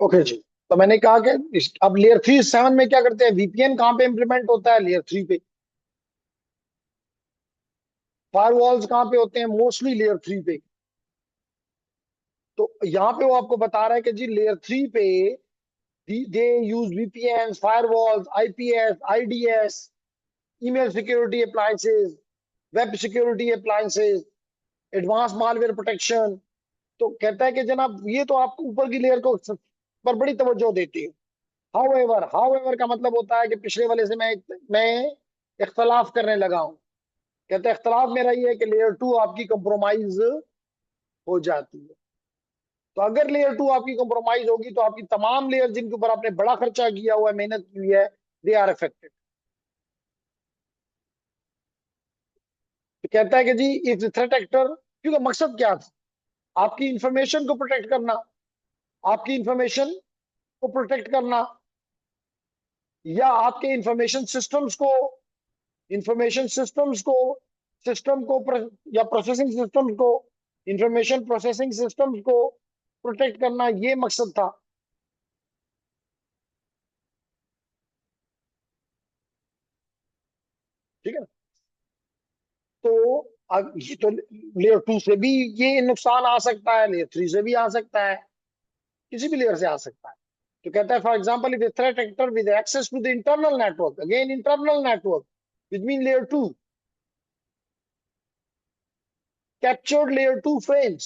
Okay जी। तो मैंने कहा कि अब लेयर 3 7 में क्या करते हैं, वीपीएन कहाँ पे इंप्लीमेंट होता है, लेयर 3 पे। फायरवॉल्स कहाँ पे होते हैं, मोस्टली लेयर 3 पे। तो यहाँ पे वो आपको बता रहा है कि जी लेयर 3 पे they use VPN, firewalls, IPS, IDS, email security appliances, web security appliances, advance malware protection. तो कहता है कि जनाब ये तो आपको ऊपर की लेयर को पर बड़ी तवज्जो देती है। हाउएवर का मतलब होता है कि पिछले वाले से मैं इख्तलाफ करने लगा हूं। कहते हैं इख्तलाफ मेरा ये है कि लेयर 2 आपकी कंप्रोमाइज हो जाती है। तो अगर लेयर 2 आपकी कंप्रोमाइज होगी तो आपकी तमाम लेयर जिनके ऊपर आपने बड़ा खर्चा किया हुआ है, मेहनत की हुई है, दे आर अफेक्टेड। तो कहता है कि जी इफ थ्रेट एक्टर, क्योंकि मकसद क्या था, आपकी इंफॉर्मेशन को प्रोटेक्ट करना, आपकी इंफॉर्मेशन को प्रोटेक्ट करना, या आपके इंफॉर्मेशन सिस्टम्स को या प्रोसेसिंग सिस्टम्स को, इंफॉर्मेशन प्रोसेसिंग सिस्टम्स को प्रोटेक्ट करना, ये मकसद था। ठीक है। तो अब ये तो लेयर 2 से भी ये नुकसान आ सकता है, लेयर 3 से भी आ सकता है, किसी भी लेयर से आ सकता है। तो कहता है for example if threat actor with access to the internal network, again internal network which mean layer 2, captured layer 2 frames,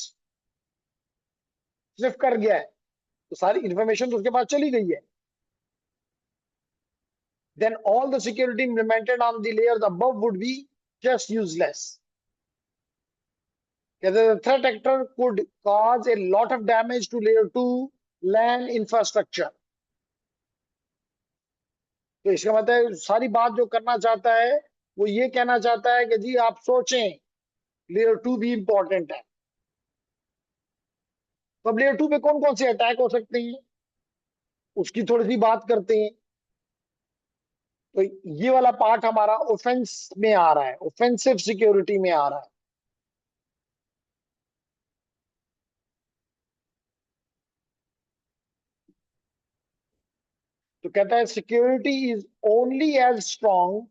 सिर्फ कर गया है, तो सारी इंफॉर्मेशन तो उसके पास चली गई है। Then all the security implemented on the layers above would be just useless. The threat actor could cause a lot of damage to layer 2 LAN infrastructure. तो इसका मतलब है सारी बात जो करना चाहता है वो ये कहना चाहता है कि जी आप सोचें, लेयर 2 भी इंपॉर्टेंट है। तो अब लेयर 2 पे कौन कौन से अटैक हो सकते हैं, उसकी थोड़ी सी बात करते हैं। तो ये वाला पार्ट हमारा ऑफेंस में आ रहा है, ऑफेंसिव सिक्योरिटी में आ रहा है। तो कहता है security is only as strong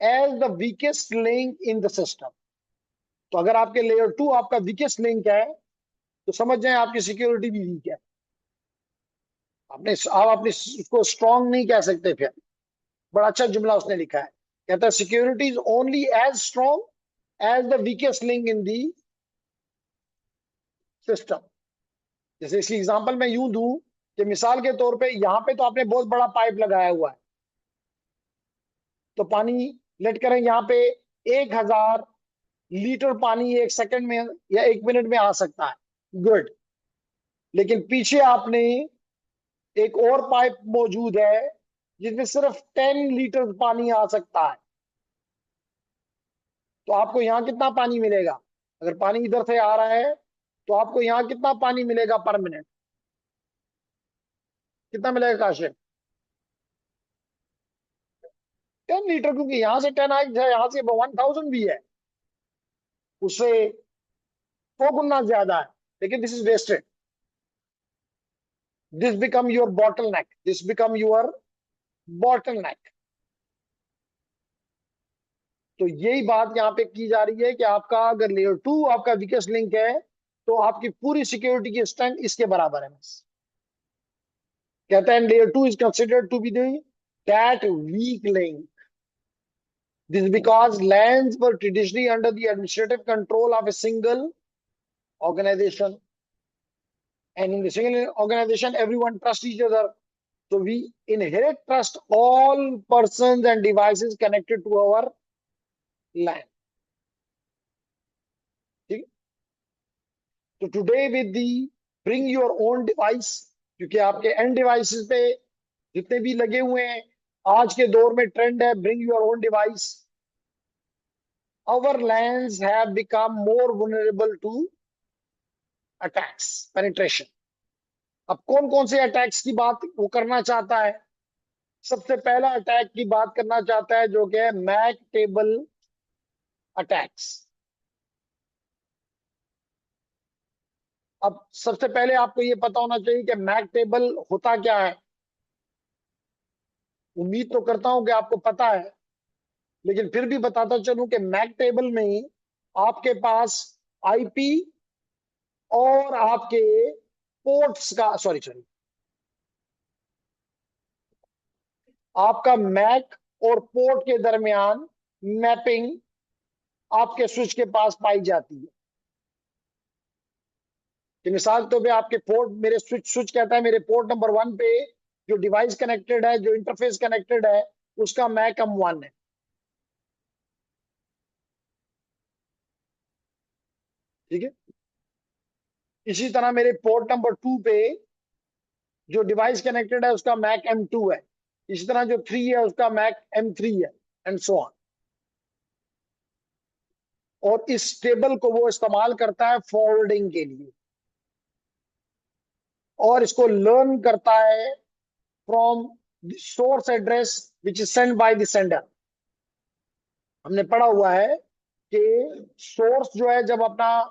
as the weakest link in the system. तो अगर आपके लेयर 2 आपका वीकेस्ट लिंक है तो समझ जाए आपकी सिक्योरिटी भी वीक है। आप अपने उसको स्ट्रॉन्ग नहीं कह सकते फिर। बड़ा अच्छा जुमला उसने लिखा है, कहता है security is only as strong as the weakest link in the system. जैसे इसकी एग्जांपल मैं यूं दूं कि मिसाल के तौर पे यहाँ पे तो आपने बहुत बड़ा पाइप लगाया हुआ है, तो पानी लेट करें यहाँ पे 1000 लीटर पानी 1 सेकंड में या 1 मिनट में आ सकता है, गुड। लेकिन पीछे आपने एक और पाइप मौजूद है जिसमें सिर्फ 10 लीटर पानी आ सकता है। तो आपको यहाँ कितना पानी मिलेगा, अगर पानी इधर से आ रहा है तो आपको यहाँ कितना पानी मिलेगा पर मिनट, कितना मिलेगा काशिफ? 10 लीटर, क्योंकि यहाँ से 10 आई है, यहाँ से 1000 भी है, उससे 100 गुना ज्यादा है, लेकिन this is wasted. This become your bottleneck. तो यही बात यहाँ पे की जा रही है कि आपका अगर लेयर 2 आपका वीकेस्ट लिंक है तो आपकी पूरी सिक्योरिटी की स्ट्रेंथ इसके बराबर है बस। कहता है layer 2 is considered to be that weak link. This because LANs were traditionally under the administrative control of a single organization, and in the single organization everyone trusts each other. So we inherit trust all persons and devices connected to our LAN. ठीक है। तो today with the bring your own device, क्योंकि आपके end devices पे जितने भी लगे हुए हैं, आज के दौर में ट्रेंड है bring your own device. our LANs have become more vulnerable to attacks penetration। अब कौन कौन से अटैक्स की बात वो करना चाहता है? सबसे पहला अटैक की बात करना चाहता है जो कि है मैक टेबल अटैक्स। अब सबसे पहले आपको ये पता होना चाहिए कि मैक टेबल होता क्या है। उम्मीद तो करता हूं कि आपको पता है, लेकिन फिर भी बताता चलूं कि मैक टेबल में आपके पास आईपी और आपके पोर्ट्स का, सॉरी सॉरी, आपका मैक और पोर्ट के दरमियान मैपिंग आपके स्विच के पास पाई जाती है। कि मिसाल तो पे आपके पोर्ट, मेरे स्विच स्विच कहता है मेरे पोर्ट नंबर 1 पे जो डिवाइस कनेक्टेड है, जो इंटरफेस कनेक्टेड है, उसका मैक M1 है। ठीक है। इसी तरह मेरे पोर्ट नंबर 2 पे जो डिवाइस कनेक्टेड है उसका मैक M2 है। इसी तरह जो 3 है उसका मैक M3 है, एंड सो ऑन। और इस टेबल को वो इस्तेमाल करता है फॉरवर्डिंग के लिए, और इसको लर्न करता है from source address which is send by the sender. हमने पढ़ा हुआ है कि सोर्स जो है जब अपना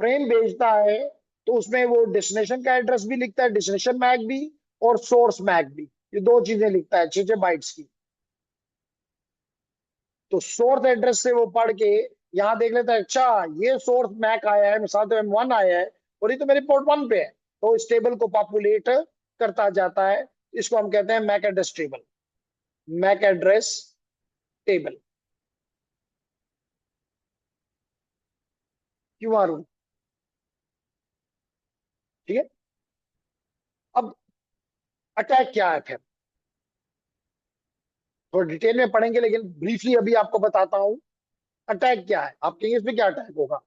फ्रेम भेजता है तो उसमें वो डेस्टिनेशन का एड्रेस भी लिखता है, डेस्टिनेशन मैक भी और सोर्स मैक भी, ये दो चीजें लिखता है 6 बाइट्स की। तो सोर्स एड्रेस से वो पढ़ के यहाँ देख लेता है, अच्छा ये सोर्स मैक आया है, मिसाल तो M1 आया है और ये तो मेरे पोर्ट 1 पे है, तो इस टेबल को पॉपुलेट करता जाता है। इसको हम कहते हैं MAC address table, MAC address table. क्यों आरू? ठीक है। अब अटैक क्या है फिर, थोड़ा डिटेल में पढ़ेंगे, लेकिन ब्रीफली अभी आपको बताता हूं अटैक क्या है। आप कहेंगे इसमें क्या अटैक होगा?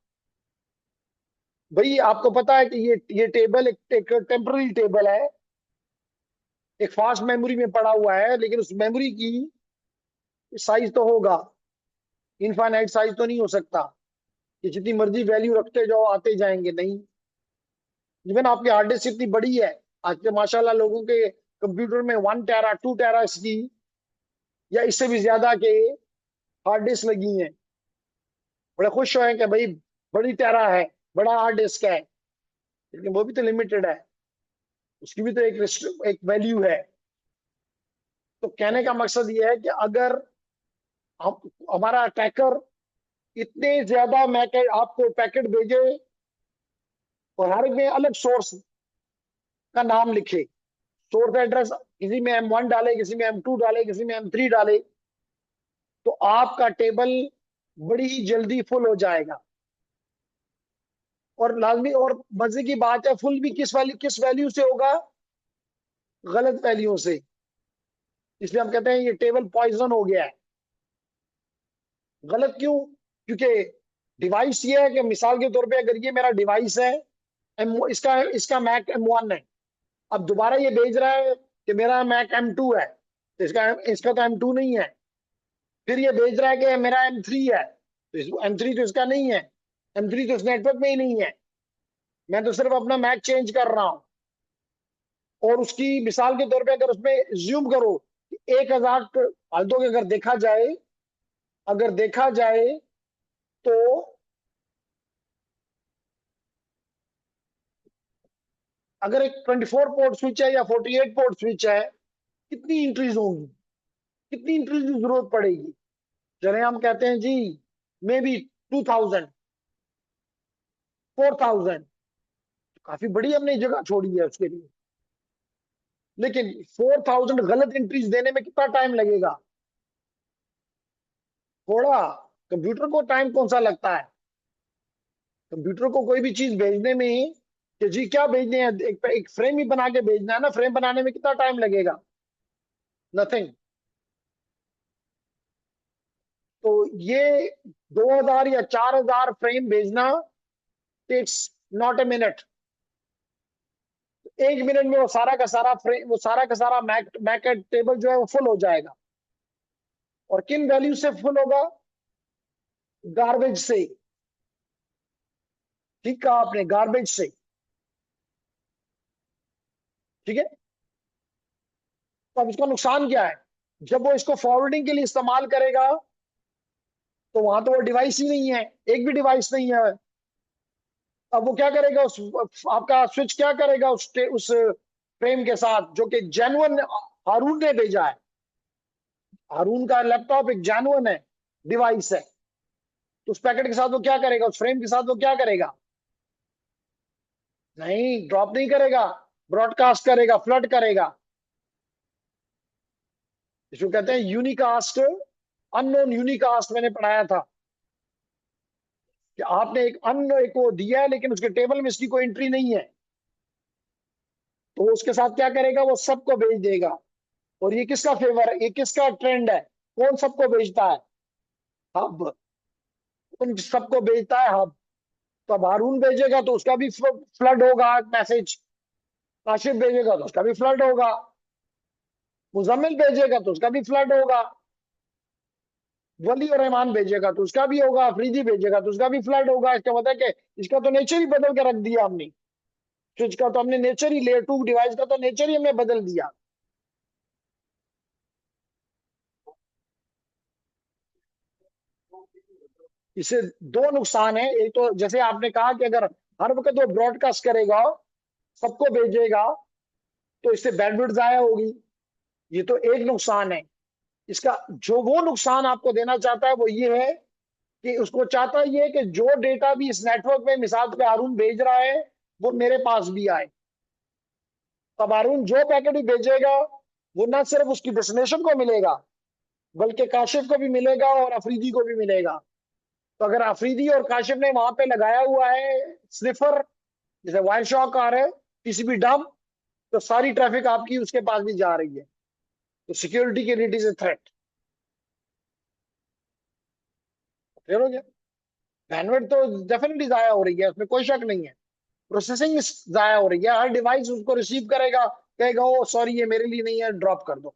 भाई आपको पता है कि ये टेबल एक टेम्पररी टेबल है, एक फास्ट मेमोरी में पड़ा हुआ है, लेकिन उस मेमोरी की साइज तो होगा, इनफाइनाइट साइज तो नहीं हो सकता कि जितनी मर्जी वैल्यू रखते जाओ आते जाएंगे, नहीं। इवन आपकी हार्ड डिस्क इतनी बड़ी है, आज के माशाल्लाह लोगों के कंप्यूटर में 1 टेरा 2 टेरा की या इससे भी ज्यादा के हार्ड डिस्क लगी हैं। बड़े खुश हो कि भाई बड़ी टेरा है, बड़ा हार्ड डिस्क है, लेकिन वो भी तो लिमिटेड है, उसकी भी तो एक वैल्यू है। तो कहने का मकसद ये है कि अगर हम, हमारा अटैकर इतने ज्यादा मैक आपको पैकेट भेजे और हर एक में अलग सोर्स का नाम लिखे, सोर्स एड्रेस किसी में M1 डाले, किसी में M2 डाले, किसी में M3 डाले, तो आपका टेबल बड़ी ही जल्दी फुल हो जाएगा। और लाजमी और मजे की बात है, फुल भी किस वैल्यू से होगा? गलत वैल्यू से। इसलिए हम कहते हैं ये टेबल पॉइजन हो गया है। गलत क्यों? क्योंकि डिवाइस ये है कि मिसाल के तौर पे अगर ये मेरा डिवाइस है, इसका इसका मैक M1 है, अब दोबारा ये भेज रहा है कि मेरा मैक M2 है, तो इसका इसका तो M2 नहीं है। फिर ये भेज रहा है कि मेरा M3 है, तो M3 तो इसका नहीं है, M3 तो इस नेटवर्क में ही नहीं है, मैं तो सिर्फ अपना मैक चेंज कर रहा हूं। और उसकी मिसाल के तौर पे अगर उसमें ज्यूम करो 1000 फालतू के अगर देखा जाए तो अगर एक 24 पोर्ट स्विच है या 48 पोर्ट स्विच है, कितनी इंट्रीज होंगी, कितनी इंट्रीज की जरूरत पड़ेगी? चले हम कहते हैं जी मे बी 2000 4000, काफी बड़ी हमने जगह छोड़ी है उसके लिए। लेकिन 4000 गलत एंट्रीज देने में कितना टाइम लगेगा? थोड़ा। कंप्यूटर को टाइम कौन सा लगता है? कंप्यूटर को कोई भी चीज भेजने में कि जी क्या भेजने हैं, एक फ्रेम ही बना के भेजना है ना, फ्रेम बनाने में कितना टाइम लगेगा? नथिंग। तो ये 2000 या 4000 फ्रेम भेजना takes not a minute. 1 minute में वो सारा का सारा फ्रेम, वो सारा का सारा मैक टेबल जो है वो फुल हो जाएगा। और किन वैल्यू से फुल होगा? गार्बेज से। ठीक कहा आपने, गार्बेज से। ठीक है। तो अब इसका नुकसान क्या है? जब वो इसको फॉरवर्डिंग के लिए इस्तेमाल करेगा तो वहां तो वो डिवाइस ही नहीं है, एक भी डिवाइस नहीं है। अब वो क्या करेगा, उस आपका स्विच क्या करेगा उस फ्रेम के साथ जो कि जेन्युइन हारून ने भेजा है। हारून का लैपटॉप एक जेन्युइन है, डिवाइस है। तो उस पैकेट के साथ वो क्या करेगा, उस फ्रेम के साथ वो क्या करेगा? नहीं, ड्रॉप नहीं करेगा, ब्रॉडकास्ट करेगा, फ्लड करेगा। इसको कहते हैं यूनिकास्ट, अननोन यूनिकास्ट। मैंने पढ़ाया था कि आपने एक अन एक वो दिया है लेकिन उसके टेबल में इसकी कोई एंट्री नहीं है, तो वो उसके साथ क्या करेगा, वो सबको भेज देगा। और ये किसका फेवर है, ये किसका ट्रेंड है? कौन सबको भेजता है? हब। उन सबको भेजता है हब। तो अब हारून भेजेगा तो उसका भी फ्लड होगा मैसेज। काशिफ भेजेगा तो उसका भी फ्लड होगा। मुजम्मिल भेजेगा तो उसका भी फ्लड होगा। वली और रहमान भेजेगा तो उसका भी होगा। अफरीदी भेजेगा तो उसका भी फ्लड होगा। इसका मतलब है कि इसका तो नेचर ही बदल के रख दिया हमने। स्विच का तो हमने नेचर ही, लेयर 2 डिवाइस का तो नेचर ही हमने बदल दिया। इससे दो नुकसान है। एक तो जैसे आपने कहा कि अगर हर वक्त वो ब्रॉडकास्ट करेगा, सबको भेजेगा, तो इससे बैंडविड्थ जाया होगी। ये तो एक नुकसान है इसका। जो वो नुकसान आपको देना चाहता है वो ये है कि उसको चाहता ये है कि जो डेटा भी इस नेटवर्क में मिसाल पे हारून भेज रहा है वो मेरे पास भी आए। तब हारून जो पैकेट भी भेजेगा वो ना सिर्फ उसकी डेस्टिनेशन को मिलेगा बल्कि काशिफ को भी मिलेगा और अफरीदी को भी मिलेगा। तो अगर अफरीदी और काशिफ ने वहां पे लगाया हुआ है स्निफर, जैसे वायर शॉक आ रहा है, पीसीबी डंप, तो सारी ट्रैफिक आपकी उसके पास भी जा रही है। तो सिक्योरिटी के लिए it is a threat. Clear हो गया? बैंडविड्थ तो डेफिनेटली जाया हो रही है, उसमें कोई शक नहीं है। प्रोसेसिंग जाया हो रही है। हर डिवाइस उसको रिसीव करेगा, कहेगा ओ सॉरी ये मेरे लिए नहीं है, ड्रॉप कर दो।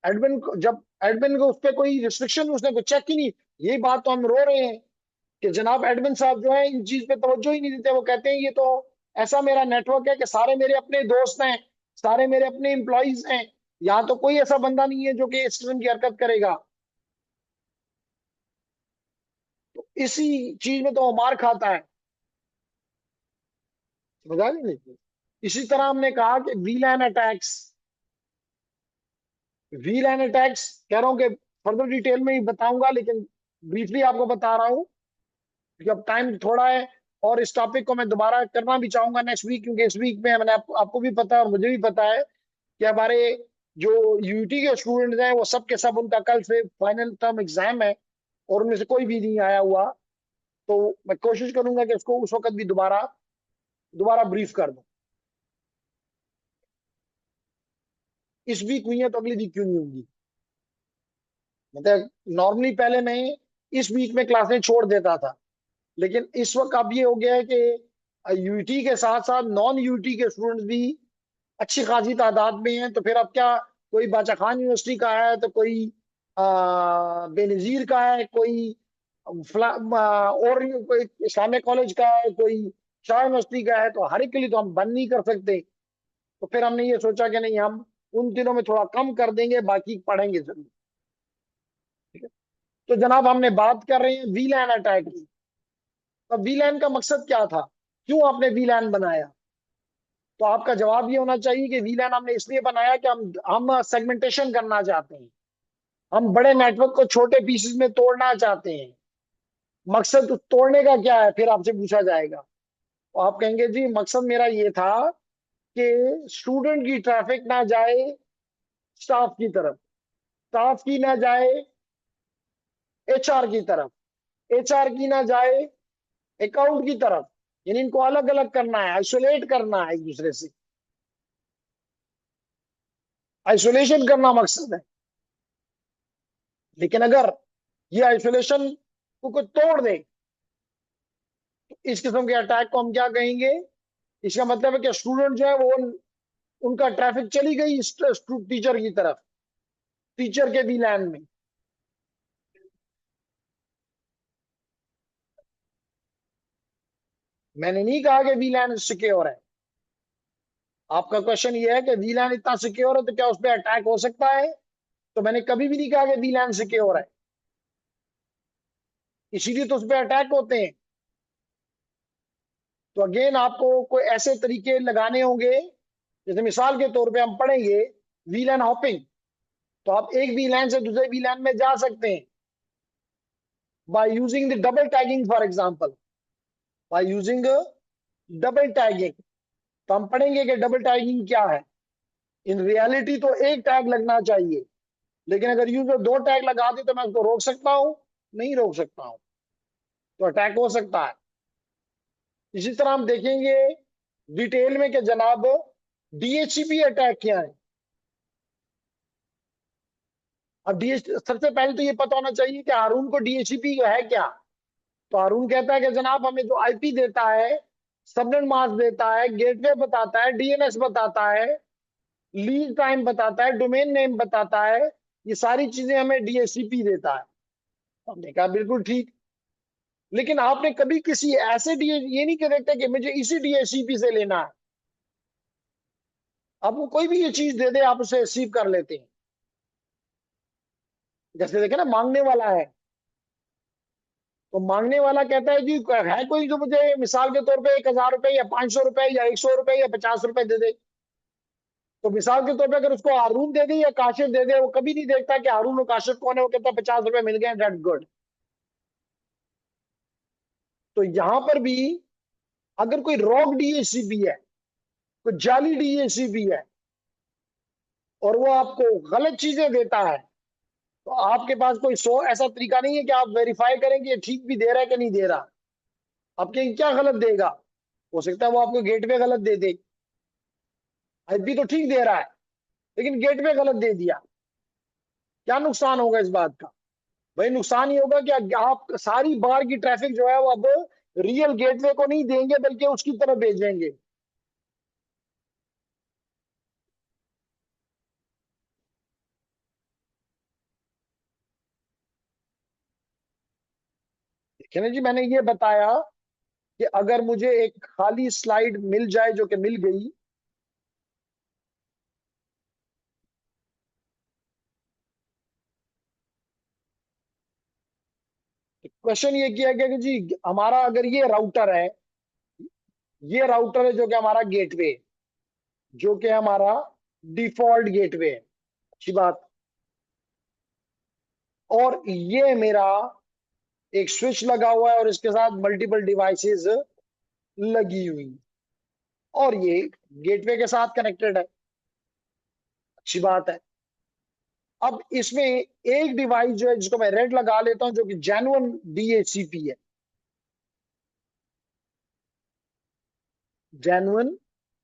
जब एडमिन को उस पर कोई रिस्ट्रिक्शन उसने को चेक ही नहीं। यही बात तो हम रो रहे हैं कि जनाब एडमिन साहब जो है इन चीज पे तवज्जो ही नहीं देते। वो कहते हैं ये तो ऐसा मेरा नेटवर्क है कि सारे मेरे अपने दोस्त हैं, सारे मेरे अपने एम्प्लॉइज हैं, यहाँ तो कोई ऐसा बंदा नहीं है जो कि इस किस्म की हरकत करेगा। तो इसी चीज में तो वो मार खाता है। समझा नहीं? इसी तरह हमने कहा कि वीलैन अटैक्स, वीलैन अटैक्स कह रहा हूं कि फर्दर डिटेल में ही बताऊंगा, लेकिन ब्रीफली आपको बता रहा हूं क्योंकि अब टाइम थोड़ा है। और इस टॉपिक को मैं दोबारा करना भी चाहूंगा नेक्स्ट वीक, क्योंकि इस वीक में मैंने आपको भी पता है और मुझे भी पता है कि हमारे जो यूटी के स्टूडेंट्स हैं वो सब के सब, उनका कल से फाइनल टर्म एग्जाम है और उनमें से कोई भी नहीं आया हुआ। तो मैं कोशिश करूंगा कि इसको उस वक्त भी दोबारा दोबारा ब्रीफ कर दूं। इस वीक हुई है तो अगली वीक क्यों नहीं होंगी? मतलब नॉर्मली पहले मैं इस वीक में क्लासें छोड़ देता था, लेकिन इस वक्त अब ये हो गया है कि यूटी के साथ साथ नॉन यूटी के स्टूडेंट्स भी अच्छी खासी तादाद में हैं। तो फिर अब क्या, कोई बाचा खान यूनिवर्सिटी का है तो कोई बेनजीर का है, कोई और कोई इस्लामिक कॉलेज का है, कोई शाह यूनिवर्सिटी का है। तो हर एक के लिए तो हम बंद नहीं कर सकते। तो फिर हमने ये सोचा कि नहीं, हम उन दिनों में थोड़ा कम कर देंगे, बाकी पढ़ेंगे जरूर। ठीक है? तो जनाब हमने बात कर रहे हैं वीलैन अटैक की। तो वीलैन का मकसद क्या था, क्यों आपने वीलैन बनाया? तो आपका जवाब ये होना चाहिए कि वीलैन हमने इसलिए बनाया कि हम सेगमेंटेशन करना चाहते हैं। हम बड़े नेटवर्क को छोटे पीसेस में तोड़ना चाहते हैं। मकसद तोड़ने का क्या है, फिर आपसे पूछा जाएगा। तो आप कहेंगे जी मकसद मेरा ये था कि स्टूडेंट की ट्रैफिक ना जाए स्टाफ की तरफ, स्टाफ की ना जाए एचआर की तरफ, एचआर की ना जाए अकाउंट की तरफ। यानी इनको अलग अलग करना है, आइसोलेट करना है एक दूसरे से। आइसोलेशन करना मकसद है। लेकिन अगर ये आइसोलेशन को कोई तोड़ दे, तो इस किस्म के अटैक को हम क्या कहेंगे? इसका मतलब है कि स्टूडेंट जो है वो उनका ट्रैफिक चली गई टीचर की तरफ, टीचर के भी लैन में। मैंने नहीं कहा कि वी लैन सिक्योर है। आपका क्वेश्चन ये है कि वीलैन इतना सिक्योर है तो क्या उस पर अटैक हो सकता है? तो मैंने कभी भी नहीं कहा कि वीलैन सिक्योर है, इसीलिए तो उस पर अटैक होते हैं। तो अगेन आपको कोई ऐसे तरीके लगाने होंगे, जैसे मिसाल के तौर पे हम पढ़ेंगे वीलैन हॉपिंग। तो आप एक वीलैन से दूसरे वीलैन में जा सकते हैं by using the double tagging, for example by using double tagging. तो हम पढ़ेंगे कि डबल टैगिंग क्या है। इन रियलिटी तो एक टैग लगना चाहिए, लेकिन अगर यूजर दो टैग लगा दे तो मैं उसको रोक सकता हूं? नहीं रोक सकता हूं, तो अटैक हो सकता है। इसी तरह हम देखेंगे डिटेल में कि जनाब डीएचसीपी अटैक क्या है। अब डीएच सबसे पहले तो ये पता होना चाहिए कि हारून को डीएचसीपी है क्या। तो हारून कहता है कि जनाब हमें जो आईपी देता है, सबनेट मास्क देता है, गेटवे बताता है, डीएनएस बताता है, लीड टाइम बताता है, डोमेन नेम बताता है, ये सारी चीजें हमें डीएचसीपी देता है। हमने कहा बिल्कुल ठीक। लेकिन आपने कभी किसी ऐसे डीए ये नहीं कह सकते कि मुझे इसी डीएचसीपी से लेना है। आपको कोई भी ये चीज दे दे आप उसे रिसीव कर लेते हैं। जैसे देखे ना, मांगने वाला है, तो मांगने वाला कहता है जी है कोई जो मुझे मिसाल के तौर पे 1,000 रुपए या 500 रुपए या 100 रुपए या 50 रुपए दे दे। तो मिसाल के तौर पे अगर उसको हारून दे दे या काशिफ दे दे, वो कभी नहीं देखता कि हारून और काशिफ कौन है, वो कहता है 50 रुपए मिल गए, दैट्स गुड। तो यहां पर भी अगर कोई रॉग डीएचसीपी है, कोई जाली डीएचसीपी है, और वो आपको गलत चीजें देता है, तो आपके पास कोई सो ऐसा तरीका नहीं है कि आप वेरीफाई करें कि ये ठीक भी दे रहा है कि नहीं दे रहा। आपके क्या गलत देगा? हो सकता है वो आपको गेटवे गलत दे दे, आईपी तो ठीक दे रहा है लेकिन गेटवे गलत दे दिया। क्या नुकसान होगा इस बात का? भाई नुकसान ये होगा कि आप सारी बार की ट्रैफिक जो है वो अब रियल गेटवे को नहीं देंगे बल्कि उसकी तरफ भेजेंगे। देखिए ना जी, मैंने ये बताया कि अगर मुझे एक खाली स्लाइड मिल जाए, जो कि मिल गई, क्वेश्चन ये किया गया कि जी हमारा अगर ये राउटर है, ये राउटर है जो कि हमारा गेटवे, जो कि हमारा डिफॉल्ट गेटवे है, अच्छी बात। और ये मेरा एक स्विच लगा हुआ है और इसके साथ मल्टीपल डिवाइसेस लगी हुई, और ये गेटवे के साथ कनेक्टेड है, अच्छी बात है। अब इसमें एक डिवाइस जो है जिसको मैं रेड लगा लेता हूं, जो कि जेन्युइन डीएचसीपी है, जेन्युइन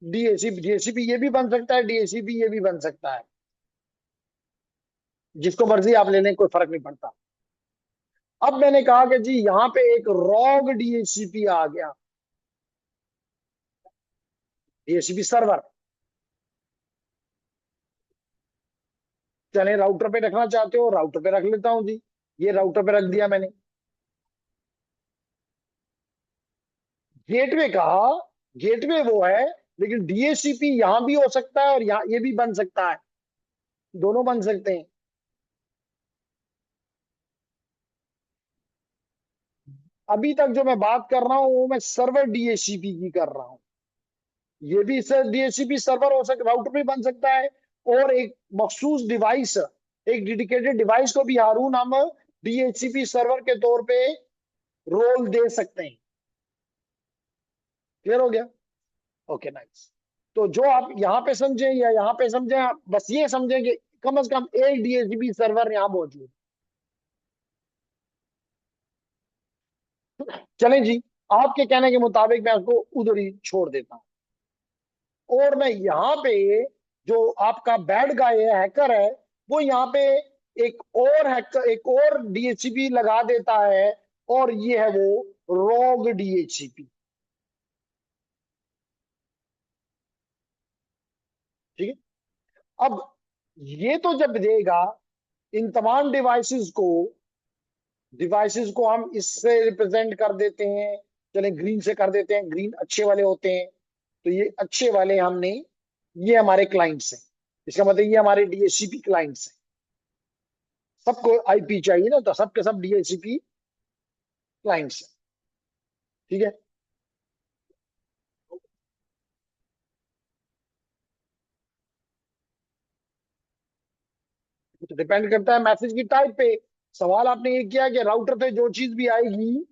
डीएचसीपी। डीएचसीपी ये भी बन सकता है, डीएचसीपी ये भी बन सकता है, जिसको मर्जी आप ले लें, कोई फर्क नहीं पड़ता। अब मैंने कहा कि जी यहां पे एक रॉग डीएचसीपी आ गया, डीएचसीपी सर्वर। चले राउटर पे रखना चाहते हो, राउटर पे रख लेता हूं जी। ये राउटर पे रख दिया मैंने। गेटवे कहा, गेटवे वो है, लेकिन डीएचसीपी यहां भी हो सकता है और यहाँ ये भी बन सकता है, दोनों बन सकते हैं। अभी तक जो मैं बात कर रहा हूं वो मैं सर्वर डीएचसीपी की कर रहा हूं। ये भी सर डीएचसीपी सर्वर हो सकता, राउटर भी बन सकता है, और एक मखसूस डिवाइस, एक डेडिकेटेड डिवाइस को भी हारून हम डीएचसीपी सर्वर के तौर पे रोल दे सकते हैं। क्लियर हो गया? Okay nice. तो जो आप यहाँ पे समझे या यहाँ पे समझे, आप बस ये समझें कि कम से कम एक डीएचसीपी सर्वर यहाँ मौजूद। चलें जी, आपके कहने के मुताबिक मैं उसको उधर ही छोड़ देता हूं, और मैं यहाँ पे जो आपका बैड गाय है, हैकर है, वो यहाँ पे एक और हैकर, एक और डीएचसीपी लगा देता है, और ये है वो रॉग डीएचसीपी। ठीक है। अब ये तो जब देगा, इन तमाम डिवाइसेस को हम इससे रिप्रेजेंट कर देते हैं। चले ग्रीन से कर देते हैं, ग्रीन अच्छे वाले होते हैं, तो ये अच्छे वाले हमने ये हमारे क्लाइंट्स हैं। इसका मतलब ये हमारे डीएचसीपी क्लाइंट्स हैं। सबको आईपी चाहिए ना, तो सबके सब डीएचसीपी क्लाइंट्स हैं। ठीक है। तो डिपेंड करता है मैसेज की टाइप पे। सवाल आपने ये किया कि राउटर पे जो चीज भी आएगी,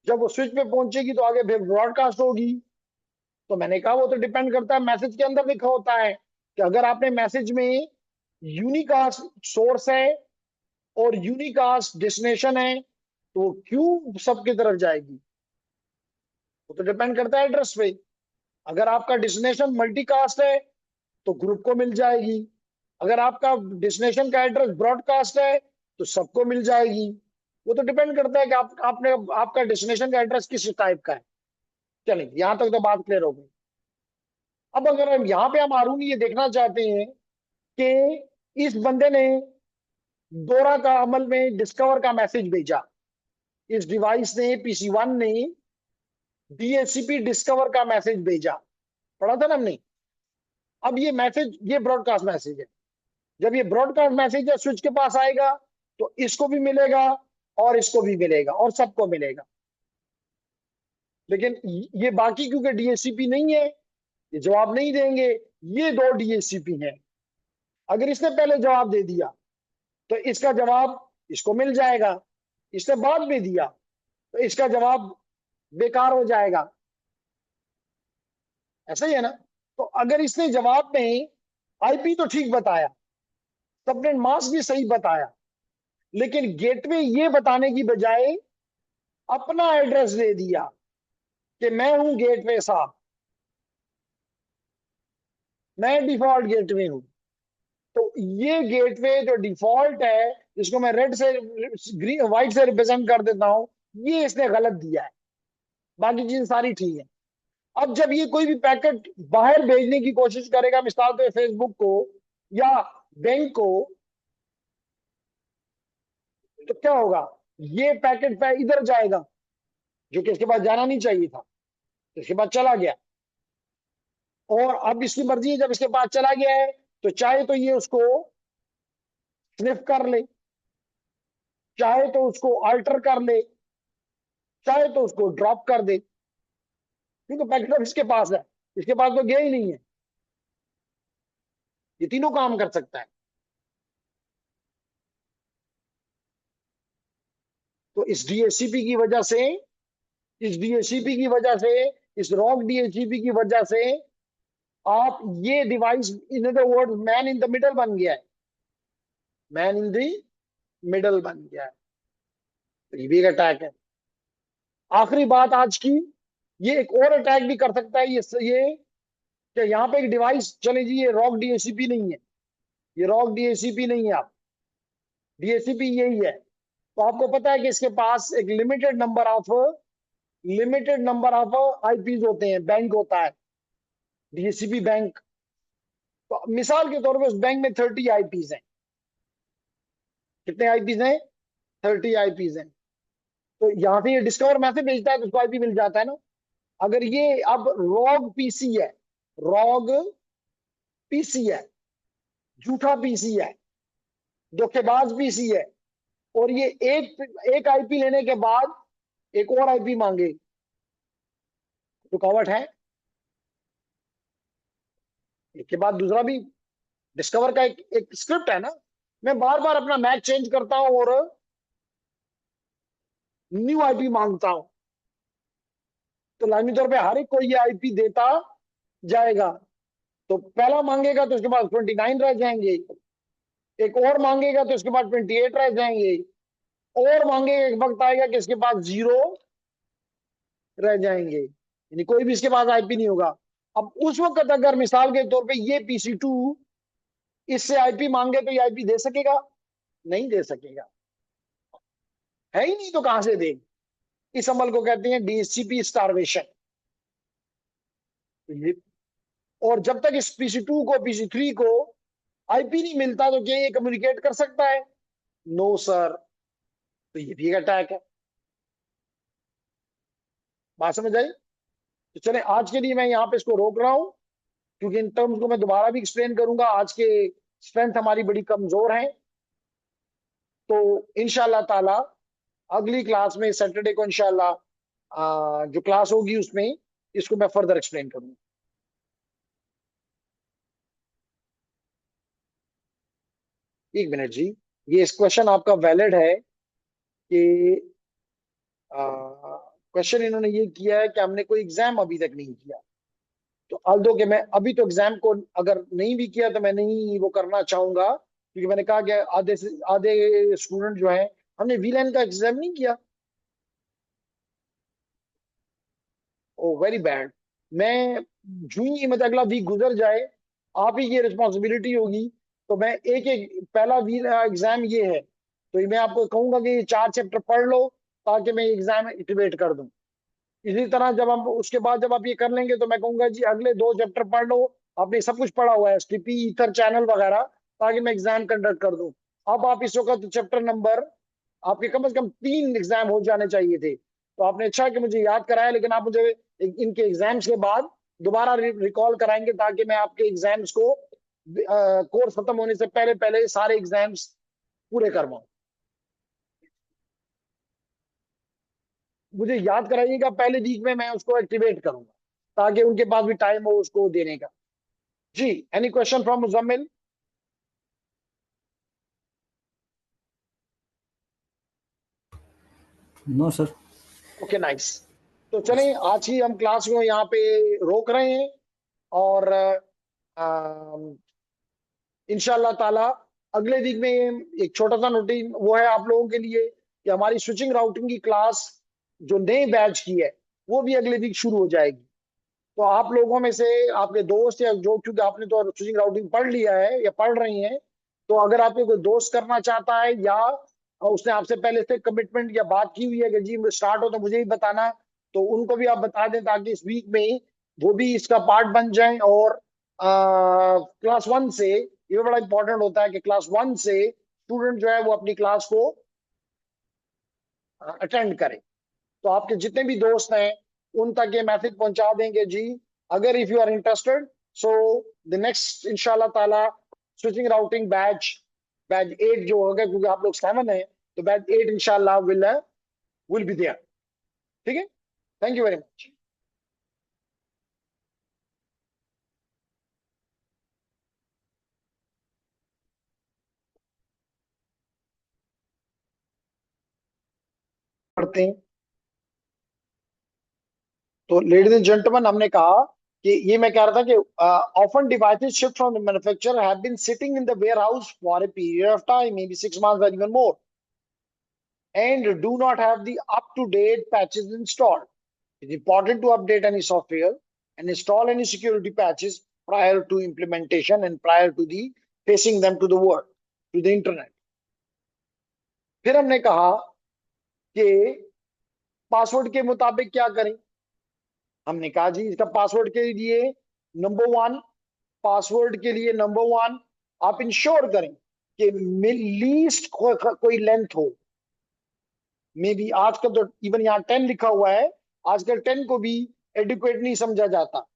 जब वो स्विच पे पहुंचेगी तो आगे फिर ब्रॉडकास्ट होगी। तो मैंने कहा वो तो डिपेंड करता है, मैसेज के अंदर लिखा होता है कि अगर आपने मैसेज में यूनिकास्ट सोर्स है और यूनिकास्ट डेस्टिनेशन है, तो वो क्यों सबकी तरफ जाएगी? वो तो डिपेंड करता है एड्रेस पे। अगर आपका डेस्टिनेशन मल्टीकास्ट है तो ग्रुप को मिल जाएगी। अगर आपका डेस्टिनेशन का एड्रेस ब्रॉडकास्ट है तो सबको मिल जाएगी। वो तो डिपेंड करता है कि आपने आपका डेस्टिनेशन का एड्रेस किस टाइप का है। चलिए यहां तक तो बात क्लियर हो गई। अब अगर हम यहाँ पे हम आरून ये देखना चाहते हैं कि इस बंदे ने दोरा का अमल में डिस्कवर का मैसेज भेजा, इस डिवाइस ने पीसी1 ने डीएचसीपी डिस्कवर का मैसेज भेजा, पढ़ा था ना हमने। अब ये मैसेज, ये ब्रॉडकास्ट मैसेज है। जब ये ब्रॉडकास्ट मैसेज है स्विच के पास आएगा तो इसको भी मिलेगा और इसको भी मिलेगा और सबको मिलेगा। लेकिन ये बाकी क्योंकि डीएचसीपी नहीं है, ये जवाब नहीं देंगे। ये दो डीएचसीपी हैं। अगर इसने पहले जवाब दे दिया तो इसका जवाब इसको मिल जाएगा। इसने बाद में दिया तो इसका जवाब बेकार हो जाएगा। ऐसा ही है ना। तो अगर इसने जवाब में आईपी तो ठीक बताया, सबनेट मास्क भी सही बताया, लेकिन गेटवे ये बताने की बजाय अपना एड्रेस दे दिया कि मैं हूं गेटवे साहब, मैं डिफॉल्ट गेटवे हूं। तो ये गेटवे जो डिफॉल्ट है, जिसको मैं रेड से ग्रीन व्हाइट से रिप्रेजेंट कर देता हूं, ये इसने गलत दिया है। बाकी चीजें सारी ठीक है। अब जब ये कोई भी पैकेट बाहर भेजने की कोशिश करेगा, मिसाल तो फेसबुक को या बैंक को, तो क्या होगा? ये पैकेट पे इधर जाएगा जो कि इसके पास जाना नहीं चाहिए था, इसके पास चला गया। और अब इसकी मर्जी है, जब इसके पास चला गया है तो चाहे तो ये उसको स्निफ कर ले, चाहे तो उसको अल्टर कर ले, चाहे तो उसको ड्रॉप कर दे, क्योंकि पैकेट अब इसके पास है, इसके पास तो गया ही नहीं है। ये तीनों काम कर सकता है। तो इस डीएचसीपी की वजह से, इस डीएचसीपी की वजह से, इस रॉक डीएचसीपी की वजह से आप ये device, in other word man in the middle बन गया है। मैन इन द मिडल बन गया है। तो ये भी एक अटैक है। आखिरी बात आज की, ये एक और अटैक भी कर सकता है। ये कि यहाँ पे एक डिवाइस चले जी, ये रॉक डीएचसीपी नहीं है, ये रॉक डीएचसीपी नहीं है, आप डीएचसीपी यही है। तो आपको पता है कि इसके पास एक लिमिटेड नंबर ऑफ आईपीज होते हैं, बैंक होता है डीएचसीपी बैंक। तो मिसाल के तौर पे उस बैंक में 30 आईपीज हैं। कितने आईपीज हैं? 30 आईपीज हैं। तो यहां से ये डिस्कवर मैसेज भेजता है तो उसको आईपी मिल जाता है ना। अगर ये अब रॉग पीसी है, रॉग पीसी है, झूठा पीसी है, धोखेबाज पीसी है, और ये एक एक आईपी लेने के बाद एक और आईपी मांगे, रुकावट है। एक के बाद दूसरा भी। डिस्कवर का एक स्क्रिप्ट है ना, मैं बार बार अपना मैच चेंज करता हूं और न्यू आईपी मांगता हूं। तो लाजमी तौर पे हर एक को ये आईपी देता जाएगा। तो पहला मांगेगा तो उसके पास 29 रह जाएंगे, एक और मांगेगा तो उसके पास 28 रह जाएंगे, और मांगेगा, एक वक्त आएगा कि इसके पास 0 रह जाएंगे, यानी कोई भी इसके पास आईपी नहीं होगा। अब उस वक्त अगर मिसाल के तौर पे ये पीसी2 इससे आईपी मांगे तो ये आईपी दे सकेगा? नहीं दे सकेगा, है ही नहीं, तो कहां से दे? इस अमल को कहते हैं डीएचसीपी स्टारवेशन। और जब तक इस पीसी2 को, पीसी3 को आईपी नहीं मिलता तो क्या ये कम्युनिकेट कर सकता है? No sir. तो ये भी एक अटैक है। बात समझ आई? तो चले आज के लिए मैं यहाँ पे इसको रोक रहा हूं। क्योंकि इन टर्म्स को मैं दोबारा भी एक्सप्लेन करूंगा। आज के स्ट्रेंथ हमारी बड़ी कमजोर है। तो इंशाल्लाह ताला अगली क्लास में सैटरडे को इंशाल्लाह जो क्लास होगी उसमें इसको मैं फर्दर एक्सप्लेन करूंगा। एक मिनट जी, ये इस क्वेश्चन आपका वैलिड है कि क्वेश्चन इन्होंने ये किया है कि हमने कोई एग्जाम अभी तक नहीं किया। तो although कि मैं अभी तो एग्जाम को अगर नहीं भी किया तो मैं नहीं वो करना चाहूंगा, क्योंकि मैंने कहा कि आधे से आधे स्टूडेंट जो हैं हमने वीलाइन का एग्जाम नहीं किया। ओ वेरी बैड। मैं जूं ही मतलब अगला वीक गुजर जाए, आप ही की रिस्पॉन्सिबिलिटी होगी। तो मैं एक एक पहला वीक एग्जाम ये है, तो मैं आपको कहूंगा कि ये 4 चैप्टर पढ़ लो ताकि मैं एग्जाम एक्टिवेट कर दूं। इसी तरह जब हम उसके बाद जब आप ये कर लेंगे तो मैं कहूंगा जी अगले 2 चैप्टर पढ़ लो। आपने सब कुछ पढ़ा हुआ है, एसटीपी ईथर चैनल वगैरह, ताकि मैं एग्जाम कंडक्ट कर दूं। अब आप इस वक्त चैप्टर नंबर, आपके कम से कम 3 एग्जाम हो जाने चाहिए थे। तो आपने अच्छा कि मुझे याद कराया, लेकिन आप मुझे इनके एग्जाम्स के बाद दोबारा रिकॉल कराएंगे ताकि मैं आपके एग्जाम्स को कोर्स खत्म होने से पहले पहले सारे एग्जाम्स पूरे करवाऊं। मुझे याद कराइएगा, पहले वीक में मैं उसको एक्टिवेट करूंगा ताकि उनके पास भी टाइम हो उसको देने का। जी, any question from Muzammil? No sir. Okay nice. तो चलें आज ही हम क्लास को यहाँ पे रोक रहे हैं। और इंशाल्लाह ताला अगले वीक में एक छोटा सा रूटीन वो है आप लोगों के लिए कि हमारी स्विचिंग राउटिंग की क्लास जो नए बैच की है वो भी अगले वीक शुरू हो जाएगी। तो आप लोगों में से आपके दोस्त या जो, क्योंकि आपने तो स्विचिंग राउटिंग पढ़ लिया है या पढ़ रही हैं, तो अगर आपके कोई दोस्त करना चाहता है या उसने आपसे पहले से कमिटमेंट या बात की हुई है कि जी स्टार्ट हो तो मुझे ही बताना, तो उनको भी आप बता दें ताकि इस वीक में ही वो भी इसका पार्ट बन जाएं। और क्लास 1 से, ये बड़ा इंपॉर्टेंट होता है कि क्लास 1 से स्टूडेंट जो है वो अपनी क्लास को अटेंड करे। तो आपके जितने भी दोस्त हैं उन तक ये मैसेज पहुंचा देंगे जी, अगर if you are interested, so the next इंशाल्लाह ताला स्विचिंग राउटिंग बैच, बैच 8 जो होगा, क्योंकि आप लोग 7 है, तो बैच 8 इंशाल्लाह विल बी देयर। ठीक है, थैंक यू वेरी मच। पढ़ते हैं। तो लेडीज एंड जेंटलमैन, हमने कहा कि ये मैं कह रहा था कि often devices shipped from the manufacturer have been sitting in the warehouse for a period of time, maybe 6 months or even more, and do not have the up-to-date patches installed. It's important to update any software and install any security patches prior to implementation and prior to the facing them to the world, to the internet. फिर हमने कहा कि password के मुताबिक क्या करें। हमने कहा जी इसका पासवर्ड के लिए नंबर 1 आप इंश्योर करें कि लीस्ट कोई लेंथ हो। मे बी आजकल तो इवन यहाँ 10 लिखा हुआ है, आजकल 10 को भी एडिक्वेट नहीं समझा जाता।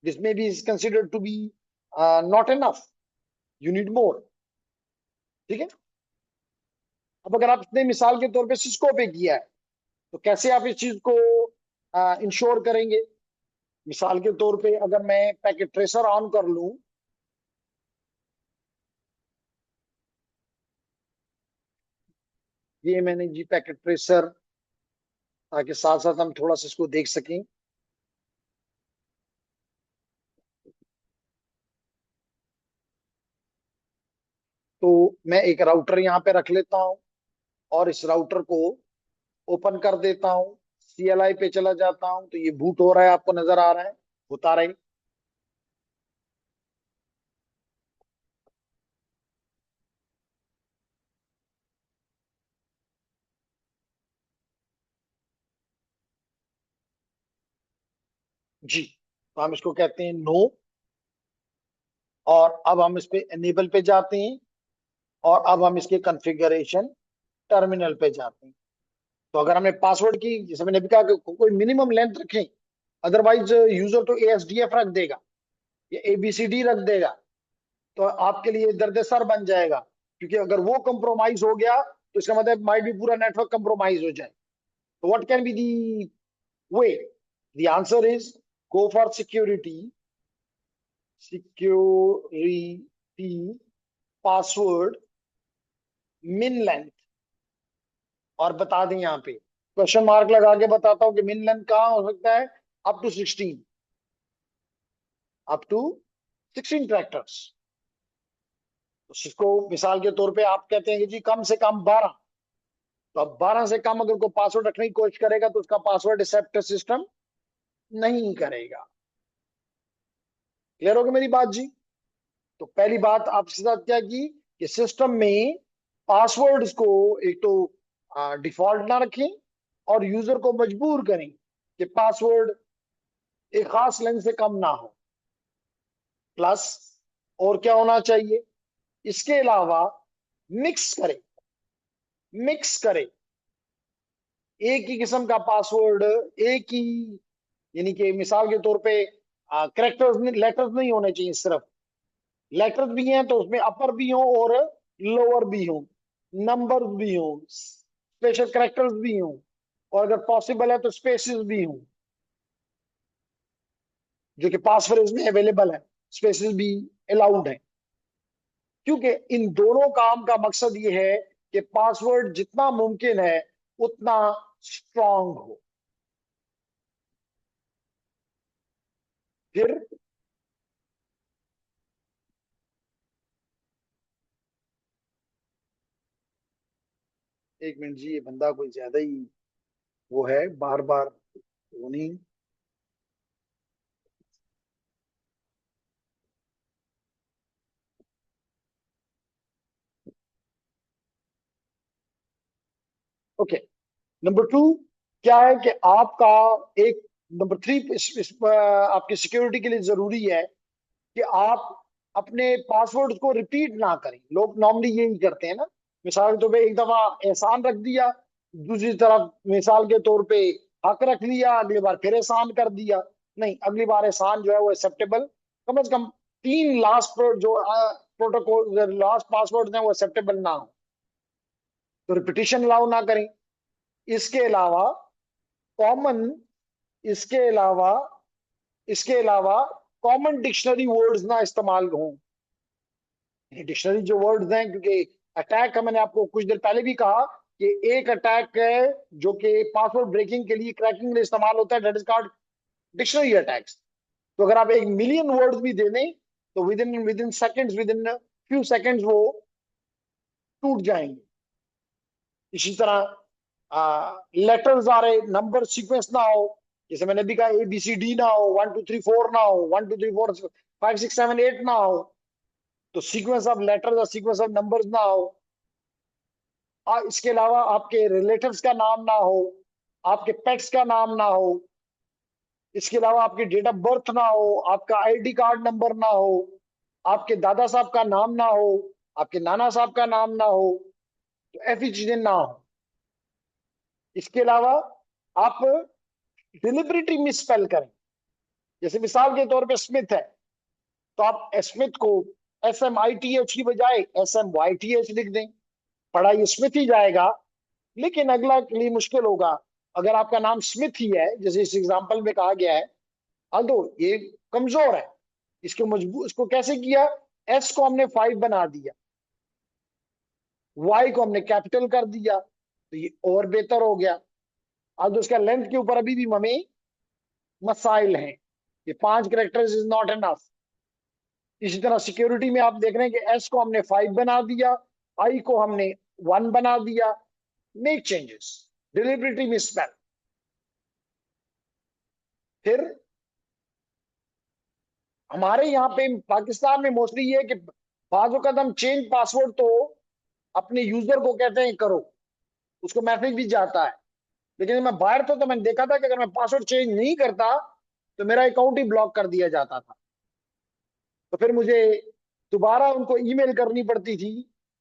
This may be is considered to be not enough, you need more. ठीक है। अब अगर आपने मिसाल के तौर पे सिस्को पे किया है, तो कैसे आप इस चीज को इंश्योर करेंगे? मिसाल के तौर पे अगर मैं पैकेट ट्रेसर ऑन कर लूं, ये मैंने जी पैकेट ट्रेसर, ताकि साथ साथ हम थोड़ा सा इसको देख सकें। तो मैं एक राउटर यहाँ पे रख लेता हूँ और इस राउटर को ओपन कर देता हूँ, CLI पे चला जाता हूँ, तो ये बूट हो रहा है, आपको नजर आ रहा है, होता रहे। जी, तो हम इसको कहते हैं नो। और अब हम इस पे एनेबल पे जाते हैं और अब हम इसके कॉन्फ़िगरेशन टर्मिनल पे जाते हैं। तो अगर हमने पासवर्ड की, जैसे मैंने भी कहा कि कोई मिनिमम लेंथ रखें, अदरवाइज यूजर तो ASDF रख देगा। ये ABCD रख देगा, तो आपके लिए दर्द सर बन जाएगा, क्योंकि अगर वो कंप्रोमाइज हो गया तो इसका मतलब माइट भी पूरा नेटवर्क कंप्रोमाइज हो जाए। तो what can be the way? The answer is go for security password min length. और बता दें यहाँ पे क्वेश्चन मार्क लगा के बताता हूं कि मिन लेंथ कहाँ हो सकता है, up to 16, up to 16 tractors. उसको मिसाल के तौर पे आप कहते हैं कि जी कम से कम 12, तो अब 12 से कम अगर कोई पासवर्ड रखने की कोशिश करेगा तो उसका पासवर्ड एक्सेप्ट सिस्टम नहीं करेगा। क्लियर होगी मेरी बात जी? तो पहली बात आपके साथ क्या की कि सिस्टम में पासवर्ड्स को एक तो डिफॉल्ट ना रखें और यूजर को मजबूर करें कि पासवर्ड एक खास लेंथ से कम ना हो। प्लस और क्या होना चाहिए, इसके अलावा मिक्स करें, मिक्स करें एक ही किस्म का पासवर्ड, एक ही, यानी कि मिसाल के तौर पे करेक्टर्स लेटर्स नहीं होने चाहिए, सिर्फ लेटर्स भी हैं तो उसमें अपर भी हो और लोअर भी हो, नंबर्स भी हो, स्पेशल करेक्टर्स भी हो, और अगर पॉसिबल है तो स्पेसेस भी हो, जो कि पासवर्ड में अवेलेबल है, स्पेसेस भी अलाउड है। क्योंकि इन दोनों काम का मकसद ये है कि पासवर्ड जितना मुमकिन है उतना स्ट्रांग हो। फिर एक मिनट जी, ये बंदा कोई ज्यादा ही वो है, बार बार वो नहीं। ओके, नंबर टू क्या है कि आपका एक, नंबर थ्री आपकी सिक्योरिटी के लिए जरूरी है कि आप अपने पासवर्ड को रिपीट ना करें। लोग नॉर्मली यही करते हैं ना, मिसाल के तौर पे एक दफा एहसान रख दिया, दूसरी तरफ मिसाल के तौर पे हक रख लिया, अगली बार फिर एहसान कर दिया। नहीं, अगली बार एहसान जो है वो एक्सेप्टेबल, कम से कम तीन लास्ट जो प्रोटोकॉल लास्ट पासवर्ड हैं वो एक्सेप्टेबल ना हो, तो रिपीटिशन अलाउ ना करें। इसके अलावा कॉमन, इसके अलावा इसके अलावा कॉमन डिक्शनरी वर्ड्स ना इस्तेमाल हों। डिक्शनरी जो वर्ड्स हैं, क्योंकि अटैक का मैंने आपको कुछ देर पहले भी कहा कि एक अटैक है जो कि पासवर्ड ब्रेकिंग के लिए, क्रैकिंग के लिए इस्तेमाल होता है, that is called dictionary attacks. तो अगर आप 1 मिलियन वर्ड्स भी दे दें तो with in seconds, with in few seconds वो टूट जाएंगे। इसी तरह लेटर्स आ रहे, नंबर सीक्वेंस ना हो, जैसे मैंने भी कहा ABCD ना हो, 1 2 3 4 ना हो, 1 2 3 4 5 6 7 8 ना हो, तो सीक्वेंस ऑफ लेटर्स और सीक्वेंस ऑफ नंबर्स ना हो। इसके अलावा आपके रिलेटिव्स का नाम ना हो, आपके पेट्स का नाम ना हो, इसके अलावा आपकी डेट ऑफ बर्थ ना हो, आपका ID कार्ड नंबर ना हो, आपके दादा साहब का नाम ना हो, आपके नाना साहब का नाम ना हो, तो ऐसी चीजें ना हो। इसके अलावा आप डिलिबरेटली मिसस्पेल करें, जैसे मिसाल के तौर पे स्मिथ है तो आप स्मिथ को SMITH की बजाय SMYTH लिख दें, पढ़ा ये स्मिथ ही जाएगा। लेकिन अगला के लिए मुश्किल होगा, अगर आपका नाम स्मिथ ही है जैसे इस एग्जांपल में कहा गया है, अल्दो ये कमजोर है, इसको मजबूत, इसको कैसे किया, S को हमने 5 बना दिया, Y को हमने कैपिटल कर दिया, तो ये और बेहतर हो गया। अब उसका लेंथ के ऊपर अभी भी हमें मसाइल हैं, ये 5 कैरेक्टर्स इज नॉट एनफ। इसी तरह सिक्योरिटी में आप देख रहे हैं कि S को हमने 5 बना दिया, I को हमने 1 बना दिया। Make changes, deliberately misspell. फिर हमारे यहाँ पे पाकिस्तान में मोस्टली ये है कि बाज़ औक़ात हम चेंज पासवर्ड तो अपने यूजर को कहते हैं करो, उसको मैसेज भी जाता है, लेकिन जब मैं बाहर था तो मैंने देखा था कि अगर मैं पासवर्ड चेंज नहीं करता तो मेरा अकाउंट ही ब्लॉक कर दिया जाता था। तो फिर मुझे दोबारा उनको ईमेल करनी पड़ती थी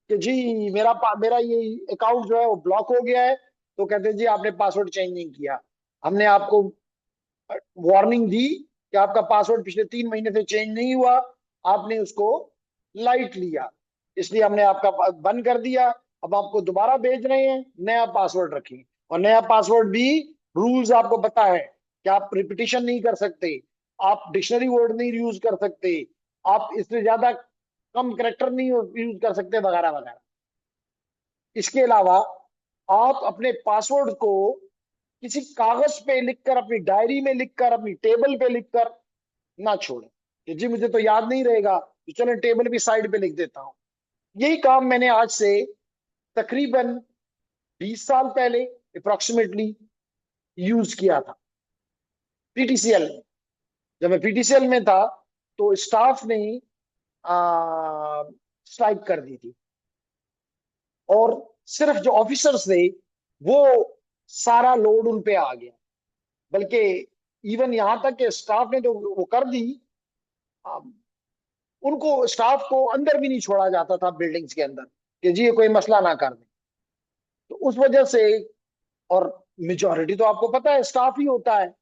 कि जी मेरा ये अकाउंट जो है वो ब्लॉक हो गया है, तो कहते जी आपने पासवर्ड चेंज नहीं किया, हमने आपको वार्निंग दी कि आपका पासवर्ड पिछले 3 महीने से चेंज नहीं हुआ, आपने उसको लाइट लिया, इसलिए हमने आपका बंद कर दिया। अब आपको दोबारा भेज रहे हैं, नया पासवर्ड रखिए। और नया पासवर्ड भी रूल्स आपको पता है कि आप रिपीटिशन नहीं कर सकते, आप डिक्शनरी वर्ड नहीं यूज कर सकते, आप इससे ज्यादा कम करेक्टर नहीं यूज कर सकते, वगैरह वगैरह। इसके अलावा आप अपने पासवर्ड को किसी कागज पे लिखकर, अपनी डायरी में लिखकर, अपनी टेबल पे लिखकर ना छोड़ें कि जी मुझे तो याद नहीं रहेगा, तो चलो टेबल भी साइड पे लिख देता हूं। यही काम मैंने आज से तकरीबन 20 साल पहले अप्रोक्सीमेटली यूज किया था पीटीसीएल में। जब मैं पीटीसीएल में था तो स्टाफ ने स्ट्राइक कर दी थी, और सिर्फ जो ऑफिसर्स थे वो सारा लोड उन पे आ गया। बल्कि इवन यहां तक कि स्टाफ ने तो वो कर दी, आ, उनको स्टाफ को अंदर भी नहीं छोड़ा जाता था बिल्डिंग्स के अंदर कि जी ये कोई मसला ना कर दे। तो उस वजह से, और मेजोरिटी तो आपको पता है स्टाफ ही होता है,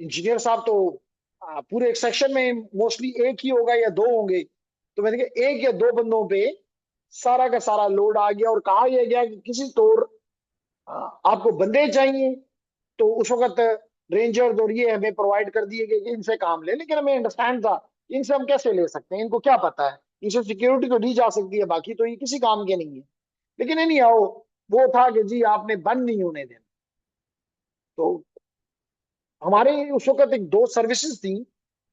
इंजीनियर साहब तो पूरे एक सेक्शन में मोस्टली एक ही होगा या दो होंगे, तो मैंने कहा एक या दो बंदों पे सारा का सारा लोड आ गया। और कहा यह गया कि किसी तौर आपको बंदे चाहिए, तो उस वक्त रेंजर्स और ये हमें प्रोवाइड कर दिए गए कि इनसे काम ले। लेकिन हमें अंडरस्टैंड था इनसे हम कैसे ले सकते हैं, इनको क्या पता है, इनसे सिक्योरिटी तो दी जा सकती है, बाकी तो ये किसी काम के नहीं है। लेकिन नहीं आओ, वो था कि जी आपने बंद नहीं होने देना। तो हमारे उस वक्त एक दो सर्विसेज थी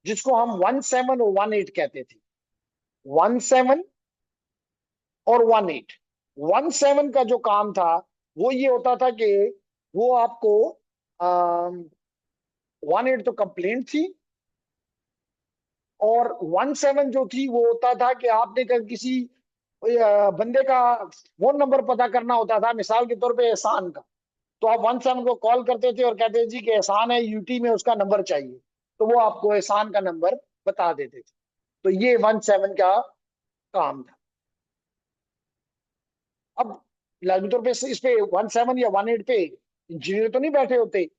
जिसको हम 17 और 18 कहते थे। 17 और 18। 17 का जो काम था वो ये होता था कि वो आपको 18 तो कंप्लेंट थी, और 17 जो थी वो होता था कि आपने किसी बंदे का फोन नंबर पता करना होता था, मिसाल के तौर पे एहसान का। तो आप 17 को कॉल करते थे और कहते थे जी कि एहसान है यूटी में, उसका नंबर चाहिए, तो वो आपको एहसान का नंबर बता देते थे। तो ये 17 का काम था। अब लाजमी तौर पे इस पे 17 या 18 पे इंजीनियर तो नहीं बैठे होते,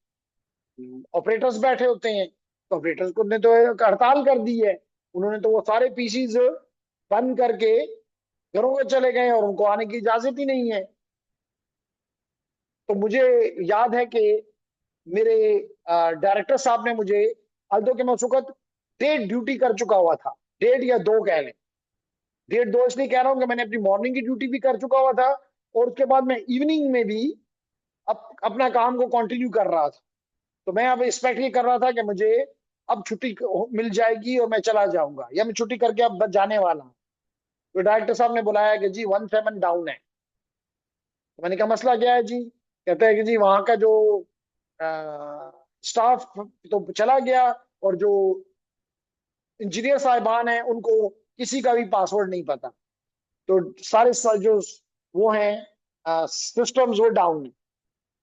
ऑपरेटर्स बैठे होते हैं। तो ऑपरेटर्स को ने तो एक हड़ताल कर दी है, उन्होंने तो वो सारे पीसीज बंद करके घरों में चले गए और उनको आने की इजाजत ही नहीं है। तो मुझे याद है कि मेरे डायरेक्टर साहब ने मुझे, अल्दो के मैं उस वक्त डेढ़ ड्यूटी कर चुका हुआ था, डेढ़ या दो कह लें, डेढ़ दो इसलिए कह रहा हूँ कि मैंने अपनी मॉर्निंग की ड्यूटी भी कर चुका हुआ था, और उसके बाद मैं इवनिंग में भी अपना काम को कंटिन्यू कर रहा था। तो मैं अब एक्सपेक्ट ये कर रहा था कि मुझे अब छुट्टी मिल जाएगी और मैं चला जाऊंगा, या मैं छुट्टी करके अब बस जाने वाला हूँ। तो डायरेक्टर साहब ने बुलाया कि जी 17 डाउन है। तो मैंने कहा मसला क्या है जी? कहते हैं कि जी वहां का जो स्टाफ तो चला गया, और जो इंजीनियर साहिबान हैं उनको किसी का भी पासवर्ड नहीं पता। तो सारे जो वो हैं सिस्टम्स वो डाउन है,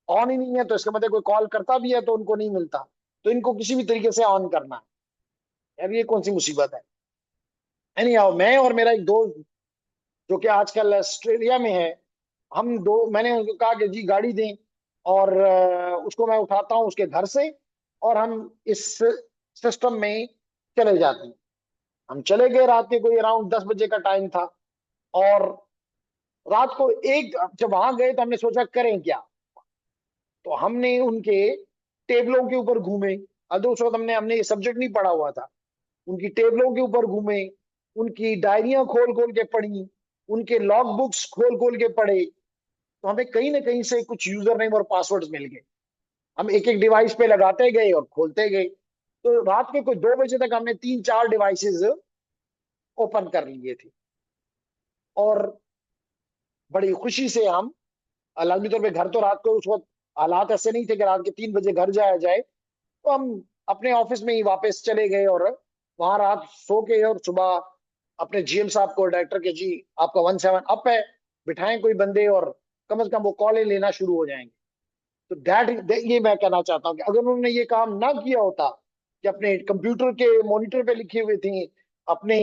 ऑन ही नहीं है। तो इसका मतलब कोई कॉल करता भी है तो उनको नहीं मिलता, तो इनको किसी भी तरीके से ऑन करना है। यार ये कौन सी मुसीबत है? एनी हाउ, मैं और मेरा एक दोस्त जो कि आजकल ऑस्ट्रेलिया में है, हम दो, मैंने उनको कहा कि जी गाड़ी दें, और उसको मैं उठाता हूँ उसके घर से, और हम इस सिस्टम में चले जाते हैं। हम चले गए, रात के कोई अराउंड 10 बजे का टाइम था। और रात को एक जब वहां गए तो हमने सोचा करें क्या। तो हमने उनके टेबलों के ऊपर घूमे। अब उस वक्त हमने हमने ये सब्जेक्ट नहीं पढ़ा हुआ था। उनकी टेबलों के ऊपर घूमे, उनकी डायरियां खोल खोल के पढ़ी, उनके लॉग बुक्स खोल खोल के पढ़े। तो हमें कहीं ना कहीं से कुछ यूजर नेम और पासवर्ड्स मिल गए। हम एक एक डिवाइस पे लगाते गए और खोलते गए। तो रात के कोई 2 बजे तक हमने 3-4 डिवाइसेस ओपन कर लिए थे। और बड़ी खुशी से हम लाजमी तौर पे घर, तो रात को उस वक्त हालात ऐसे नहीं थे कि रात के 3 बजे घर जाया जाए, तो हम अपने ऑफिस में ही वापस चले गए, और वहां रात सो के और सुबह अपने जीएम साहब को, डायरेक्टर के, जी आपका 17 अप है, बिठाएं कोई बंदे और कम से कम वो कॉलें लेना शुरू हो जाएंगे। तो दैट ये मैं कहना चाहता हूँ कि अगर उन्होंने ये काम ना किया होता कि अपने कंप्यूटर के मॉनिटर पे लिखे हुए थे, अपने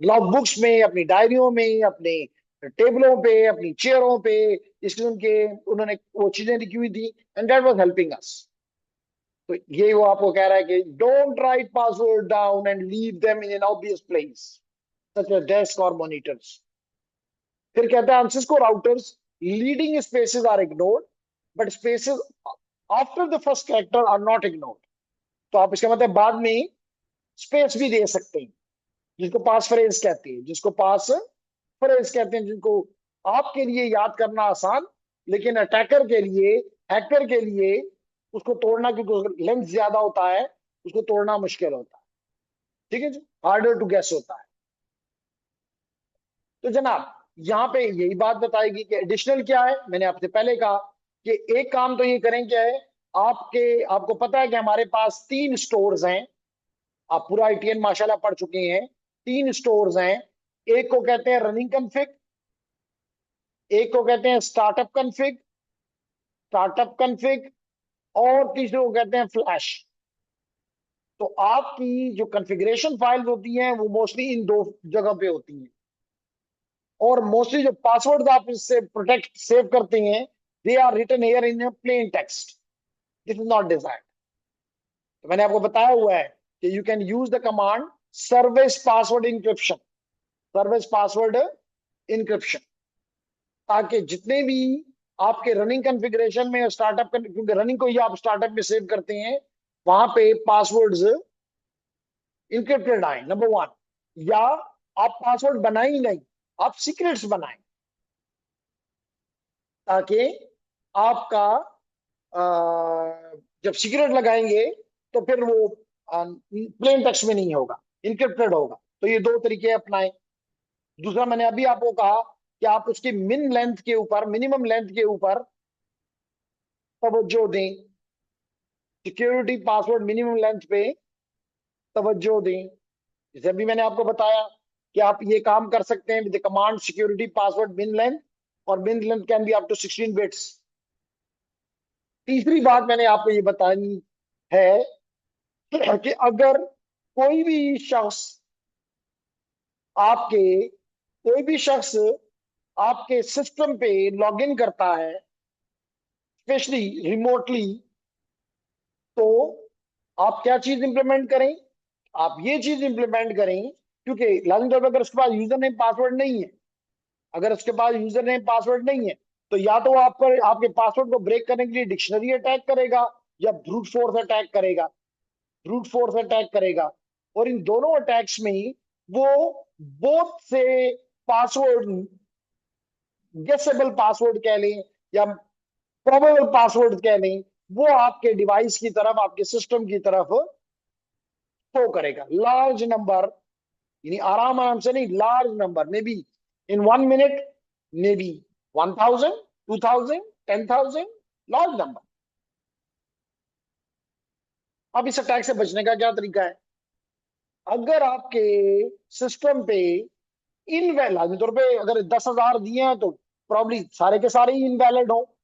लॉग बुक्स में, अपनी डायरियों में, अपने टेबलों पे, अपनी चेयरों पे, इस किस्म के उन्होंने वो चीजें लिखी हुई थी, and that was helping us. तो ये वो आपको कह रहा है कि don't write password down and leave them in an obvious place such as desk और मॉनिटर्स। फिर कहते हैं आंसर्स को routers leading spaces are ignored but spaces after the first character are not ignored. तो आप इसका मतलब बाद में स्पेस भी दे सकते हैं, जिसको पास फ्रेज कहते हैं, जिसको पास फ्रेज कहते हैं, जिनको आपके लिए याद करना आसान, लेकिन अटैकर के लिए, हैकर के लिए उसको तोड़ना, क्योंकि लेंथ ज्यादा होता है, उसको तोड़ना मुश्किल होता है। ठीक है जी, हार्डर टू गेस होता है। तो जनाब यहाँ पे यही बात बताएगी कि एडिशनल क्या है। मैंने आपसे पहले कहा कि एक काम तो ये करें क्या है, आपको पता है कि हमारे पास 3 स्टोर्स हैं। आप पूरा आईटीएन माशाल्लाह पढ़ चुके हैं। 3 स्टोर्स हैं। एक को कहते हैं रनिंग कन्फिग, एक को कहते हैं स्टार्टअप कन्फिग, और तीसरे को कहते हैं फ्लैश। तो आपकी जो कॉन्फ़िगरेशन फाइल्स होती हैं वो मोस्टली इन 2 जगह पे होती हैं। और मोस्टली जो पासवर्ड आप इससे प्रोटेक्ट सेव करते हैं, they are written here in plain text. This is not desired. तो मैंने आपको बताया हुआ है कि you can use the command service password encryption, service password encryption, ताकि जितने भी आपके रनिंग कॉन्फ़िगरेशन में स्टार्टअप, क्योंकि रनिंग को ही आप स्टार्टअप में सेव करते हैं, वहां पे पासवर्ड्स इंक्रिप्टेड आए, नंबर 1। या आप पासवर्ड बनाए ही नहीं, आप सीक्रेट्स बनाएं, ताकि आपका जब सीक्रेट लगाएंगे तो फिर वो प्लेन टेक्स्ट में नहीं होगा, इंक्रिप्टेड होगा। तो ये 2 तरीके अपनाएं। दूसरा, मैंने अभी आपको कहा कि आप उसकी मिन लेंथ के ऊपर, मिनिमम लेंथ के ऊपर तवज्जो दें, सिक्योरिटी पासवर्ड मिनिमम लेंथ पे तवज्जो दें। जैसे अभी मैंने आपको बताया कि आप ये काम कर सकते हैं with command security password min length, और min length can be up to 16 bits. तीसरी बात मैंने आपको ये बतानी है कि अगर कोई भी शख्स आपके कोई भी शख्स आपके सिस्टम पे लॉगिन करता है, स्पेशली रिमोटली, तो आप क्या चीज इंप्लीमेंट करें? आप ये चीज इंप्लीमेंट करें, क्योंकि लाजिम तौर पर अगर उसके पास यूजर नेम पासवर्ड नहीं है, अगर उसके पास यूजर नेम पासवर्ड नहीं है, तो या तो आप पर आपके पासवर्ड को ब्रेक करने के लिए डिक्शनरी अटैक करेगा, या ब्रूट फोर्स अटैक करेगा, ब्रूट फोर्स अटैक करेगा। और इन दोनों अटैक्स में वो बोथ से पासवर्ड, गेसेबल पासवर्ड कह लें या प्रोबेबल पासवर्ड कह लें, वो आपके डिवाइस की तरफ, आपके सिस्टम की तरफ शो करेगा। लार्ज नंबर, यानी आराम आराम से नहीं, large number, may be in 1 minute, may be 1000, 2000, 10,000, large number. अब इस अटैक से बचने का क्या तरीका है? अगर आपके सिस्टम पे इनवैलिड, आमतौर तौर पे अगर 10,000 दिए हैं तो प्रॉब्ली सारे के सारे ही इनवैलिड हो,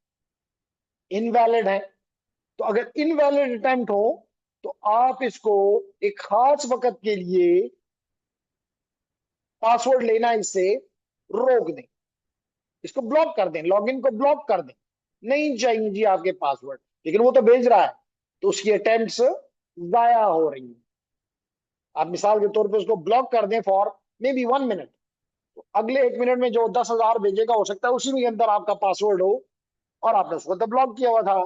इनवैलिड है। तो अगर इनवैलिड अटेम्प्ट हो तो आप इसको एक खास वक्त के लिए पासवर्ड लेना इससे रोक दें, इसको ब्लॉक कर दें, लॉगिन को ब्लॉक कर दें। नहीं चाहिए जी आपके पासवर्ड, लेकिन वो तो भेज रहा है, तो उसकी अटेम्प्ट्स जाया हो रही है। आप मिसाल के तौर पे उसको ब्लॉक कर दें फॉर मे बी 1 मिनट, तो अगले 1 मिनट में जो 10,000 भेजेगा, हो सकता है उसी में अंदर आपका पासवर्ड हो, और आपने उसको तो ब्लॉक किया हुआ था,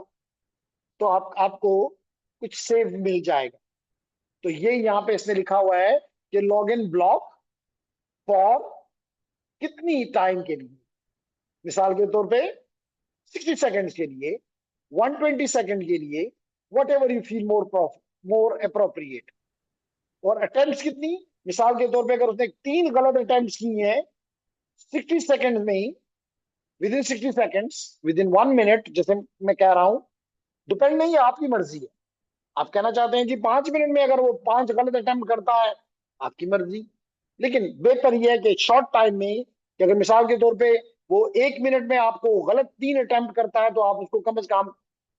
तो आपको कुछ सेव मिल जाएगा। तो ये यहाँ पे इसने लिखा हुआ है कि लॉग इन ब्लॉक फॉर कितनी टाइम के लिए, मिसाल के तौर पे 60 सेकेंड्स के लिए, 120 सेकेंड के लिए, what ever you feel more appropriate. और अटेम्प्ट कितनी, मिसाल के तौर पे अगर उसने 3 गलत अटेम्प्ट की हैं 60 सेकेंड में ही, within 60 seconds, within 1 minute, जैसे मैं कह रहा हूं, डिपेंड नहीं है, आपकी मर्जी है। आप कहना चाहते हैं जी 5 मिनट में अगर वो 5 गलत अटेम्प्ट करता है, आपकी मर्जी। लेकिन बेहतर यह है कि शॉर्ट टाइम में, कि अगर मिसाल के तौर पे वो 1 मिनट में आपको गलत 3 अटेम्प्ट करता है, तो आप उसको कम से कम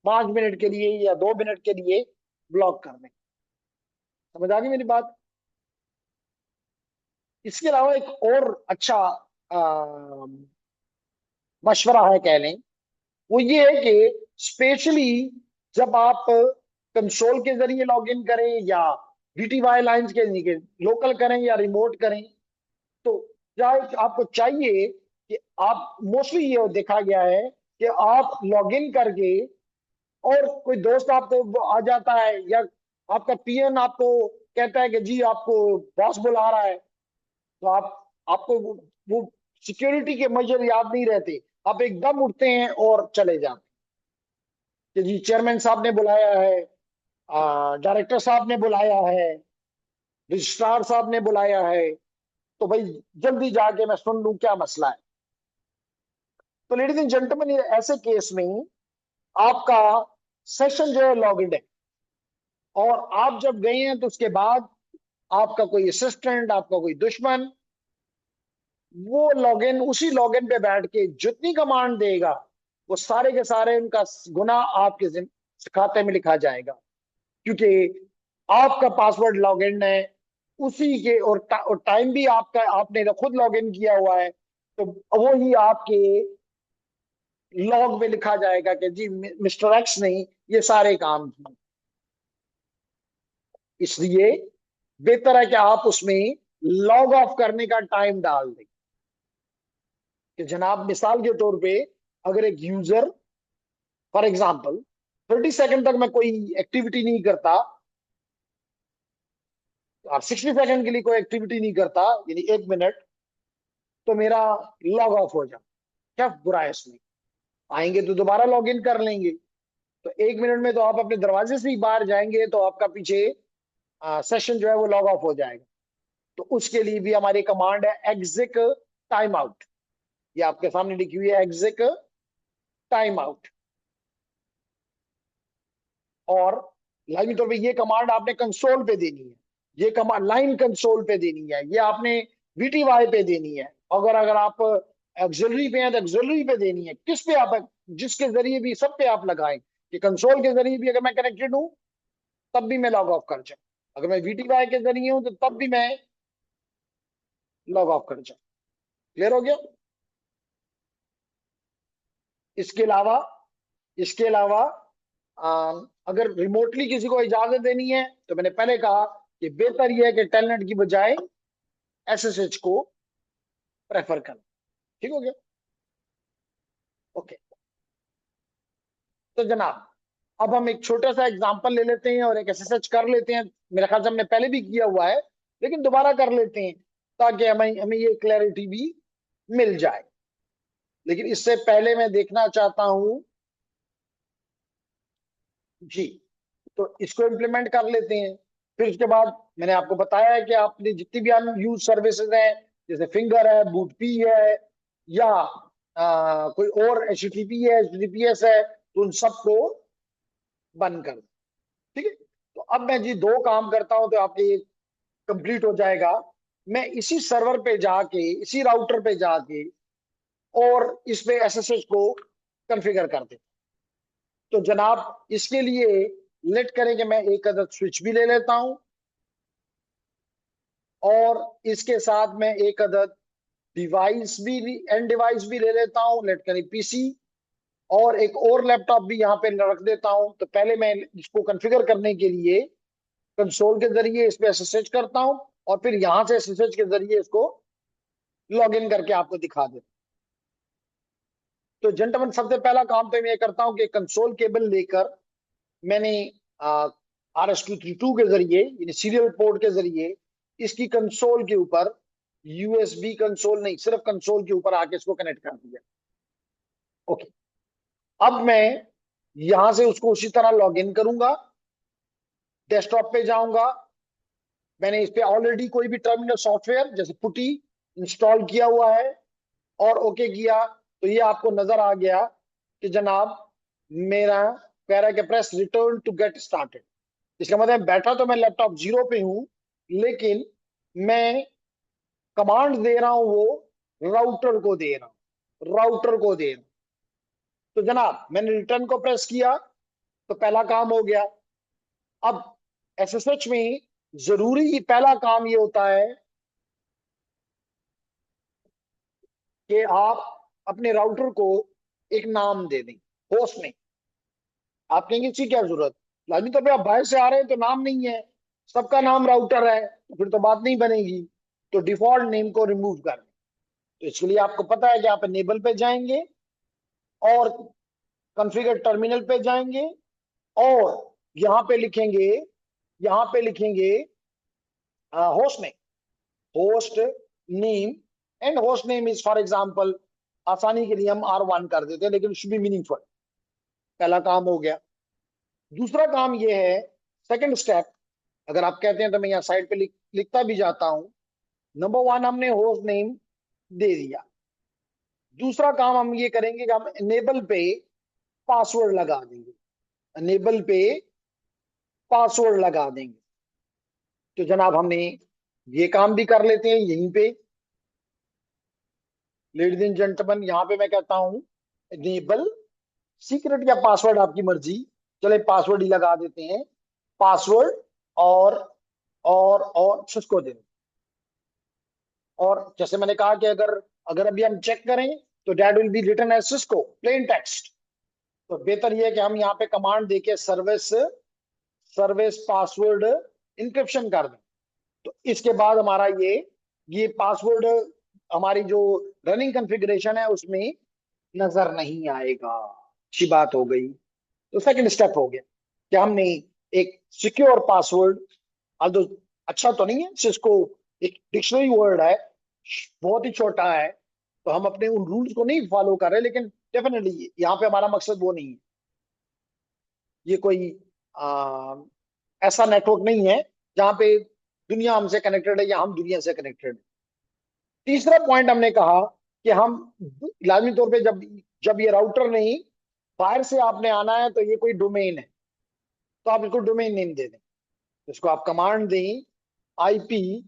5 मिनट के लिए या 2 मिनट के लिए ब्लॉक कर दें। समझ आ गई मेरी बात? इसके अलावा एक और अच्छा मशवरा है कह लें, वो ये है कि स्पेशली जब आप कंसोल के जरिए लॉग इन करें या VTY लाइंस के जरिए लोकल करें या रिमोट करें, तो क्या आपको चाहिए कि आप मोस्टली ये देखा गया है कि आप लॉग इन करके और कोई दोस्त आपको आ जाता है या आपका पीएन आपको कहता है कि जी आपको बॉस बुला रहा है, तो आपको वो सिक्योरिटी के मेजर याद नहीं रहते, आप एकदम उठते हैं और चले जाते हैं कि जी चेयरमैन साहब ने बुलाया है, डायरेक्टर साहब ने बुलाया है, रजिस्ट्रार साहब ने बुलाया है, तो भाई जल्दी जाके मैं सुन लूं क्या मसला है। तो लेडीज एंड जेंटलमैन, ऐसे केस में आपका सेशन जो है लॉग इन है, और आप जब गए हैं तो उसके बाद आपका कोई असिस्टेंट, आपका कोई दुश्मन, वो लॉगिन उसी लॉगिन पे बैठ के जितनी कमांड देगा वो सारे के सारे उनका गुना आपके खाते में लिखा जाएगा, क्योंकि आपका पासवर्ड लॉगिन है उसी के, और टाइम भी आपका, आपने तो खुद लॉगिन किया हुआ है, तो वो ही आपके लॉग में लिखा जाएगा कि जी मिस्टर एक्स ने ये सारे काम किए। इसलिए बेहतर है कि आप उसमें लॉग ऑफ करने का टाइम डाल दें कि जनाब मिसाल के तौर पे अगर एक यूजर फॉर एग्जाम्पल 30 सेकंड तक मैं कोई एक्टिविटी नहीं करता और 60 सेकंड के लिए कोई एक्टिविटी नहीं करता, यानी 1 मिनट, तो मेरा लॉग ऑफ हो जाए, क्या बुरा है इसमें? आएंगे तो दोबारा लॉग इन कर लेंगे, तो 1 मिनट में तो आप अपने दरवाजे से ही बाहर जाएंगे तो आपका पीछे सेशन जो है वो लॉग ऑफ हो जाएगा। तो उसके लिए भी हमारी कमांड है एग्जिक टाइम आउट, ये आपके सामने लिखी हुई है एग्जिक टाइम आउट। और लाइन तौर पे ये कमांड आपने कंसोल पे देनी है, ये कमांड लाइन कंसोल पे देनी है, ये आपने VTY पे देनी है। अगर अगर आप एक्सिलरी पे हैं तो एक्सिलरी पे देनी है, किस पे आप, जिसके जरिए भी, सब पे आप लगाएं कि कंसोल के जरिए भी अगर मैं कनेक्टेड हूं तब भी मैं लॉग ऑफ कर जाऊं, अगर मैं VTY के जरिए हूं तो तब भी मैं लॉग ऑफ कर जाऊं। क्लियर हो गया? इसके अलावा इसके अलावा अगर रिमोटली किसी को इजाजत देनी है तो मैंने पहले कहा कि बेहतर यह है कि टेलनेट की बजाय SSH को प्रेफर करना। ठीक हो गया? ओके। तो जनाब अब हम एक छोटा सा एग्जांपल ले लेते हैं और एक SSH कर लेते हैं, मेरे ख्याल से हमने पहले भी किया हुआ है लेकिन दोबारा कर लेते हैं ताकि हमें हमें ये क्लैरिटी भी मिल जाए। लेकिन इससे पहले मैं देखना चाहता हूं जी, तो इसको इम्प्लीमेंट कर लेते हैं। फिर उसके बाद मैंने आपको बताया है कि आपने जितनी भी अनयूज सर्विसेज हैं, जैसे फिंगर है, बूटपी है, या कोई और HTTP है, HTTPS है, तो उन सबको बंद कर दो। ठीक है? तो अब मैं जी दो काम करता हूं तो आपके ये कंप्लीट हो जाएगा। मैं इसी सर्वर पे जाके, इसी राउटर पे जाके और इस पे SSH को कॉन्फ़िगर कर देता। तो जनाब इसके लिए लेट करें कि मैं एक अदद स्विच भी ले लेता हूं और इसके साथ में एक अदद डिवाइस भी, एंड डिवाइस भी ले लेता हूं, लेट करें PC, और एक और लैपटॉप भी यहाँ पे रख देता हूं। तो पहले मैं इसको कॉन्फ़िगर करने के लिए कंसोल के जरिए इस पे SSH करता हूं और फिर यहां से SSH के जरिए इसको लॉग इन करके आपको दिखा देता। तो जेंटलमैन सबसे पहला काम तो मैं ये करता हूं कि कंसोल केबल लेकर मैंने RS-232 के जरिए, यानी सीरियल पोर्ट के जरिए, इसकी कंसोल के ऊपर, USB कंसोल नहीं, सिर्फ कंसोल के ऊपर आके इसको कनेक्ट कर दिया। ओके। अब मैं यहां से उसको उसी तरह लॉग इन करूंगा, डेस्कटॉप पे जाऊंगा, मैंने इस पे ऑलरेडी कोई भी टर्मिनल सॉफ्टवेयर जैसे पुटी इंस्टॉल किया हुआ है और ओके किया, तो ये आपको नजर आ गया कि जनाब मेरा कह रहा है कि press return to get started. इसका मतलब बैठा तो मैं लैपटॉप 0 पे हूं लेकिन मैं कमांड दे रहा हूं वो राउटर को दे रहा हूं, राउटर को दे रहा हूं। तो जनाब मैंने रिटर्न को प्रेस किया तो पहला काम हो गया। अब SSH में जरूरी पहला काम ये होता है कि आप अपने राउटर को एक नाम दे दें, होस्ट नहीं। आप कहेंगे इसकी क्या जरूरत? लाजमी तौर पे आप बाहर से आ रहे हैं तो नाम नहीं है, सबका नाम राउटर है, तो फिर तो बात नहीं बनेगी। तो डिफॉल्ट नेम को रिमूव कर दें। तो इसके लिए आपको पता है कि आप एनेबल पे जाएंगे और कॉन्फ़िगर टर्मिनल पे जाएंगे और यहां पे लिखेंगे, यहां पे लिखेंगे host name, host name. And host name is for example, आसानी के लिए हम R1 कर देते हैं, लेकिन शुड बी मीनिंगफुल। पहला काम हो गया। दूसरा काम ये है, सेकंड स्टेप, अगर आप कहते हैं तो मैं यहाँ साइड पे लिखता भी जाता हूं। नंबर वन, हमने होस्ट नेम दे दिया। दूसरा काम हम ये करेंगे कि हम एनेबल पे पासवर्ड लगा देंगे, एनेबल पे पासवर्ड लगा देंगे। तो जनाब हमने ये काम भी कर लेते हैं यहीं पे। लेडीज एंड जेंटलमैन, यहाँ पे मैं कहता हूं एनेबल सीक्रेट या पासवर्ड, आपकी मर्जी, चले पासवर्ड ही लगा देते हैं। पासवर्ड और और सिस्को दे। और जैसे मैंने कहा कि अगर अगर अभी हम चेक करें तो that will be written as Cisco plain text. तो बेहतर यह है कि हम यहाँ पे कमांड देके सर्विस सर्विस पासवर्ड इंक्रिप्शन कर दें। तो इसके बाद हमारा ये पासवर्ड हमारी जो रनिंग कॉन्फ़िगरेशन है उसमें नजर नहीं आएगा। अच्छी बात हो गई। तो सेकंड स्टेप हो गया कि हमने एक सिक्योर पासवर्ड, although अच्छा तो नहीं है, सिस्को एक डिक्शनरी वर्ड है, बहुत ही छोटा है, तो हम अपने उन रूल्स को नहीं फॉलो कर रहे, लेकिन डेफिनेटली यहाँ पे हमारा मकसद वो नहीं है। ये कोई आ, ऐसा नेटवर्क नहीं है जहाँ पे दुनिया हमसे कनेक्टेड है या हम दुनिया से कनेक्टेड है। तीसरा पॉइंट हमने कहा कि हम लाजमी तौर पे जब जब ये राउटर नहीं, बाहर से आपने आना है तो ये कोई डोमेन है, तो आप इसको डोमेन नेम दे दें। इसको आप कमांड दें, IP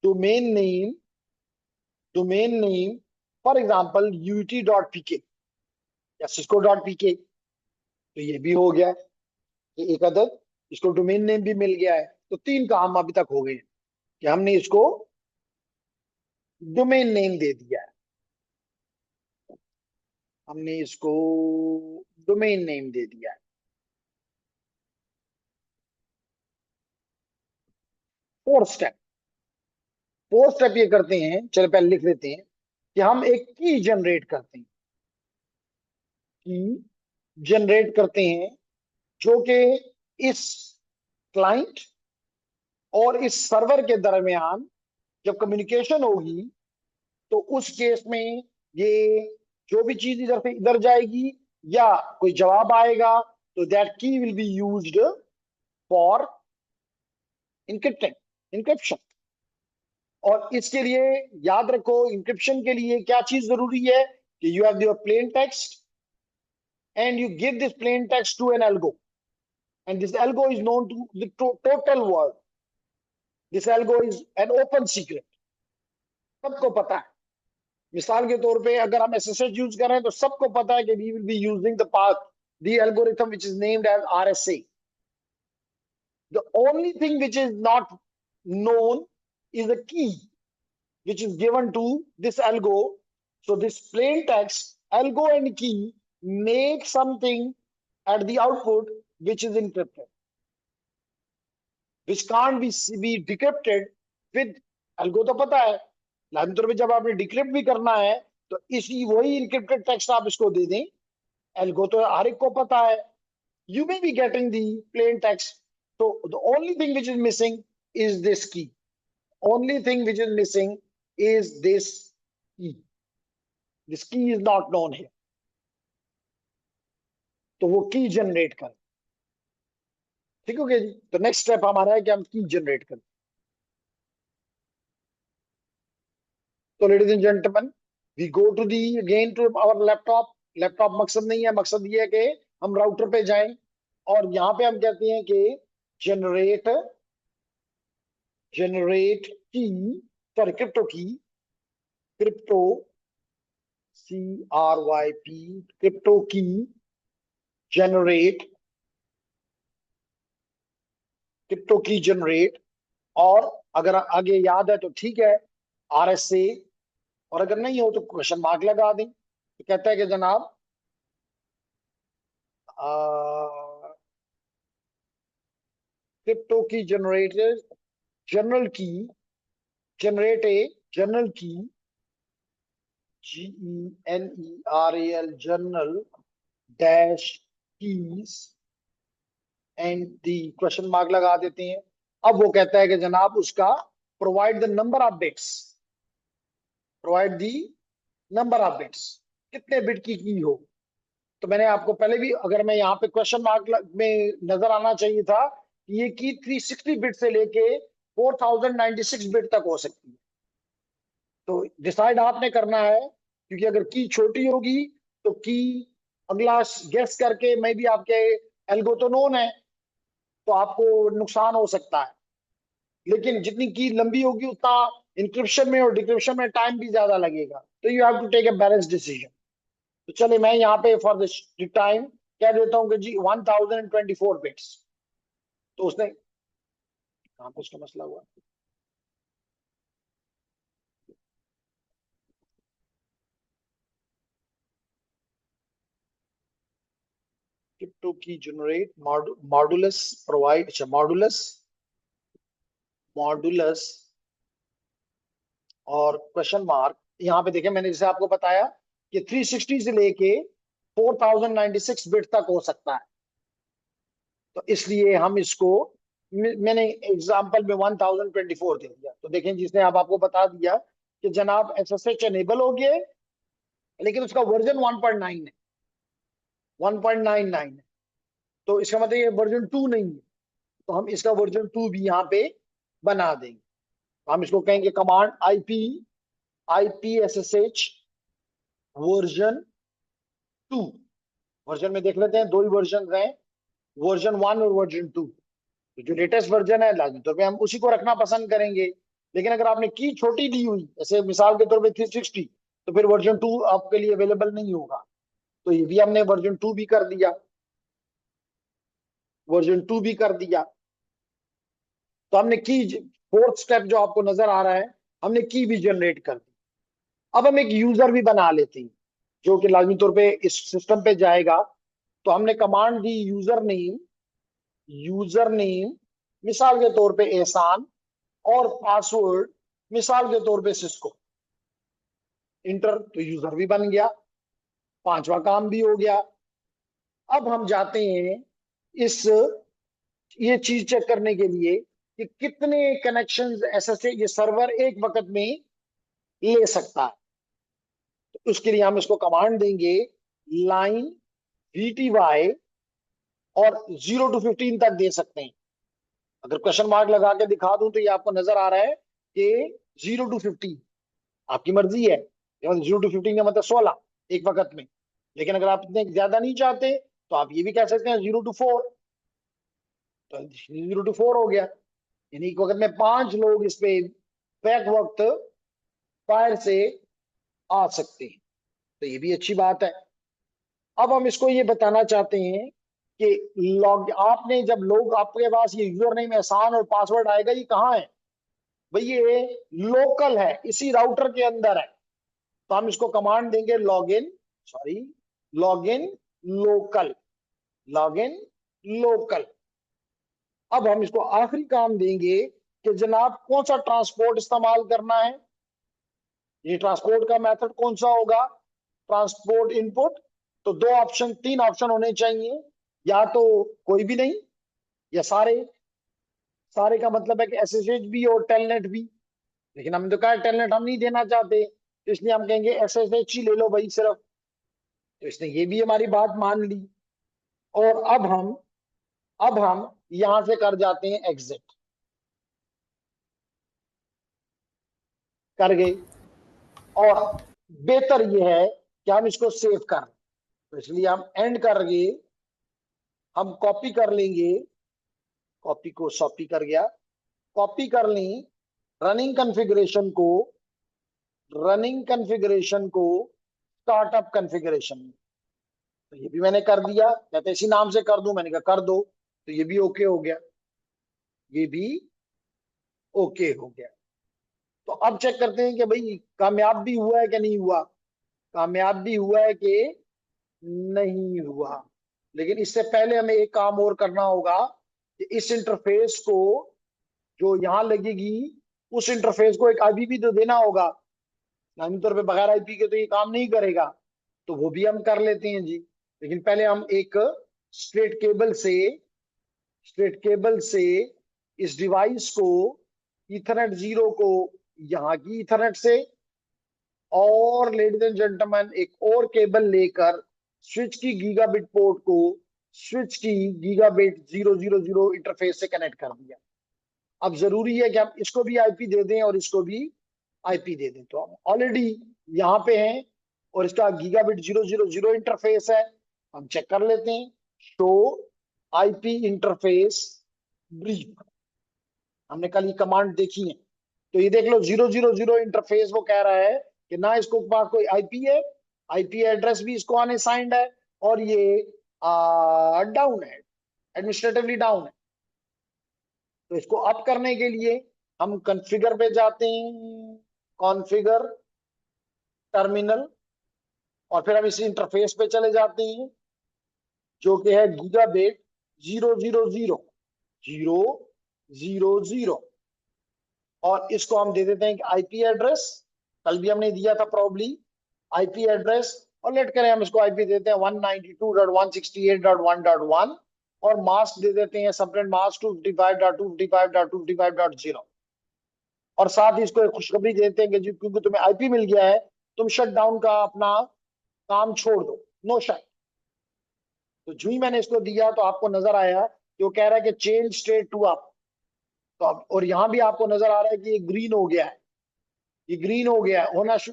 domain name, domain name for example ut.pk या cisco.pk। तो ये भी हो गया, ये एक अदद इसको डोमेन नेम भी मिल गया है। तो तीन काम अभी तक हो गए हैं कि हमने इसको डोमेन नेम दे दिया है, हमने इसको डोमेन नेम दे दिया है। फोर्थ स्टेप, फोर्थ स्टेप ये करते हैं, चलो पहले लिख लेते हैं कि हम एक की जनरेट करते हैं, की जनरेट करते हैं जो कि इस क्लाइंट और इस सर्वर के दरमियान जब कम्युनिकेशन होगी तो उस केस में ये जो भी चीज इधर से इधर जाएगी या कोई जवाब आएगा तो that key will be used for encrypting, encryption. और इसके लिए याद रखो, इंक्रिप्शन के लिए क्या चीज जरूरी है कि you have your plain text and you give this plain text to an algo, and this algo is known to the total world. This algo is an open secret, सबको पता है। मिसाल के तौर पे अगर हम SSH यूज कर रहे हैं तो सबको पता है कि we will be using the path, the algorithm which is named as RSA. The only thing which is not known is a key which is given to this algo. So this plain text, algo and key make something at the output which is encrypted, which can't be decrypted with algo। तो पता है लाजमी तौर पे जब आपने decrypt भी करना है तो इसी वही इनक्रिप्टेड टेक्स्ट आप इसको दे दें। एल्गो तो हर एक को पता है, you may be getting the plain text, so the only thing which is missing is this key, only thing which is missing is this key, this key is not known here। तो वो की generate करें। ठीक हो गया जी। तो next step हमारा है कि हम की जनरेट करें। तो ladies and gentleman, we go to the again to our laptop. Laptop मकसद नहीं है, मकसद ये है कि हम राउटर पे जाएं और यहां पे हम कहते हैं कि जनरेट, जनरेट की, सॉरी क्रिप्टो की, क्रिप्टो CRYP, क्रिप्टो की जनरेट, क्रिप्टो की जनरेट। और अगर आगे याद है तो ठीक है, RSA, और अगर नहीं हो तो क्वेश्चन मार्क लगा दें। तो कहता है कि जनाब क्रिप्टो की जनरेटेड जनरल की generate a journal key, GENERAL journal dash keys and the question mark लगा देते हैं। अब वो कहता है कि जनाब उसका provide the number of bits, provide the number of bits, कितने बिट की हो। तो मैंने आपको पहले भी, अगर मैं यहाँ पे क्वेश्चन मार्क में नजर आना चाहिए था कि ये की 360 बिट से लेके 4096 बिट तक हो सकती है। तो डिसाइड आपने करना है, क्योंकि अगर की छोटी होगी तो की अगला गेस करके मैं भी आपके एल्गो तो नोन है तो आपको नुकसान हो सकता है, लेकिन जितनी की लंबी होगी उतना इंक्रिप्शन में और डिक्रिप्शन में टाइम भी ज्यादा लगेगा। तो you have to take a balance decision. तो चलिए मैं यहाँ पे फॉर दिस टाइम कह देता हूँ कि जी 1024 बिट्स। तो उसने कहाँ पे उसका मसला हुआ, क्रिप्टो की जनरेट मॉडुलस प्रोवाइड, अच्छा मॉडुलस मॉडुलस और क्वेश्चन मार्क। यहाँ पे देखें मैंने जैसे आपको बताया कि 360 से लेके 4096 बिट तक हो सकता है। तो इसलिए हम इसको मैंने एग्जांपल में 1024 दे दिया। तो देखें जिसने आपको बता दिया कि जनाब एसएसएच एनेबल हो गया, लेकिन उसका वर्जन 1.9 है, 1.99 है। तो इसका मतलब ये वर्जन 2 नहीं है। तो हम इसका वर्जन 2 भी यहाँ पे बना देंगे। हम इसको कहेंगे कमांड IPSSH वर्जन 2। वर्जन में देख लेते हैं, दो ही वर्जन हैं, वर्जन 1 और वर्जन 2। तो जो लेटेस्ट वर्जन है लाजमी तौर पे हम उसी को रखना पसंद करेंगे। लेकिन अगर आपने की छोटी दी हुई, जैसे मिसाल के तौर पे 360, तो फिर वर्जन 2 आपके लिए अवेलेबल नहीं होगा। तो ये भी हमने वर्जन 2 भी कर दिया, वर्जन 2 भी कर दिया। तो हमने की, फोर्थ स्टेप जो आपको नजर आ रहा है, हमने की भी जनरेट कर दी। अब हम एक यूजर भी बना लेते हैं जो कि लाजमी तौर पे इस सिस्टम पे जाएगा। तो हमने कमांड दी यूजर नेम मिसाल के तौर पे एहसान, और पासवर्ड मिसाल के तौर पे सिस्को। इंटर, तो यूजर भी बन गया, पांचवा काम भी हो गया। अब हम जाते हैं इस ये चीज चेक करने के लिए कि कितने कनेक्शंस एसएसए ये सर्वर एक वक्त में ले सकता है। तो उसके लिए हम इसको कमांड देंगे लाइन VTY, और 0 to 15 तक दे सकते हैं। अगर क्वेश्चन मार्क लगा के दिखा दूं तो ये आपको नजर आ रहा है कि 0 to 15 आपकी मर्जी है। 0 to 15 का मतलब 16 एक वक्त में। लेकिन अगर आप इतने ज्यादा नहीं चाहते तो आप ये भी कह सकते हैं 0 to 4। तो 0 to 4 हो गया, यानी एक वक्त में 5 लोग इस पे बैक वक्त फायर से आ सकते हैं। तो ये भी अच्छी बात है। अब हम इसको ये बताना चाहते हैं कि लॉग आपने जब लोग आपके पास ये यूजर नेम एहसान और पासवर्ड आएगा, ये कहाँ है भाई, ये लोकल है, इसी राउटर के अंदर है। तो हम इसको कमांड देंगे लॉगिन लोकल, लॉगिन लोकल। अब हम इसको आखिरी काम देंगे कि जनाब कौन सा ट्रांसपोर्ट इस्तेमाल करना है। ये ट्रांसपोर्ट का मेथड कौन सा होगा, ट्रांसपोर्ट इनपुट। तो दो ऑप्शन, तीन ऑप्शन होने चाहिए, या तो कोई भी नहीं, या सारे। सारे का मतलब है कि एसएसएच भी और टेलनेट भी। लेकिन हमने तो कहा टेलनेट हम नहीं देना चाहते, तो इसलिए हम कहेंगे एसएसएच ही ले लो भाई सिर्फ। तो इसने ये भी हमारी बात मान ली। और अब हम यहां से कर जाते हैं एग्जिट, कर गए। और बेहतर ये है कि हम इसको सेव कर, तो इसलिए हम एंड करके हम कॉपी कर लेंगे, कॉपी को सॉपी कर गया, कॉपी कर लें रनिंग कॉन्फ़िगरेशन को, रनिंग कॉन्फ़िगरेशन को स्टार्टअप कॉन्फ़िगरेशन में। तो ये भी मैंने कर दिया, कहते इसी नाम से कर दूं, मैंने कहा कर दो। तो ये भी ओके हो गया, ये भी ओके हो गया। तो अब चेक करते हैं कि भाई कामयाब भी हुआ है कि नहीं हुआ, कामयाब भी हुआ है कि नहीं हुआ। लेकिन इससे पहले हमें एक काम और करना होगा कि इस इंटरफेस को जो यहाँ लगेगी उस इंटरफेस को एक आईपी भी तो देना होगा, आमतौर पे बगैर आईपी के तो ये काम नहीं करेगा। तो वो भी हम कर लेते हैं जी। लेकिन पहले हम एक स्ट्रेट केबल से इस डिवाइस को ईथरनेट 0 को यहाँ की ईथरनेट से, और लेडीज एंड जेंटलमैन एक और केबल लेकर स्विच की गीगाबिट पोर्ट को स्विच की गीगाबिट 000 इंटरफेस से कनेक्ट कर दिया। अब जरूरी है कि हम इसको भी आईपी दे दें और इसको भी आईपी दे दें। तो हम ऑलरेडी यहाँ पे हैं और इसका गीगाबिट 000 इंटरफेस है। हम चेक कर लेते हैं, शो आईपी इंटरफेस ब्रीफ। हमने कल ये कमांड देखी है, तो ये देख लो 000 इंटरफेस वो कह रहा है कि ना इसको पास कोई आईपी है, आईपी एड्रेस भी इसको अनअसाइंड है, और ये डाउन है, एडमिनिस्ट्रेटिवली डाउन है। तो इसको अप करने के लिए हम कॉन्फ़िगर पे जाते हैं, कॉन्फ़िगर टर्मिनल, और फिर हम इस इंटरफेस पे चले जाते हैं जो कि है गीगाबिट 000 और इसको हम दे देते हैं आईपी एड्रेस। कल भी हमने दिया था प्रॉब्ली आईपी एड्रेस, और लेट करें हम इसको आईपी देते हैं 192.168.1.1 और मास्क दे देते हैं सबनेट मास्क 255.255.255.0। और साथ ही इसको एक खुशखबरी देते हैं कि जी क्योंकि तुम्हें आईपी मिल गया है, तुम शट डाउन का अपना काम छोड़ दो, नो शट। तो जो ही मैंने इसको दिया तो आपको नजर आया कि वो कह रहा है कि चेंज स्टेट टू अप। तो अब और यहां भी आपको नजर आ रहा है कि ये ग्रीन हो गया है, ये ग्रीन हो गया है,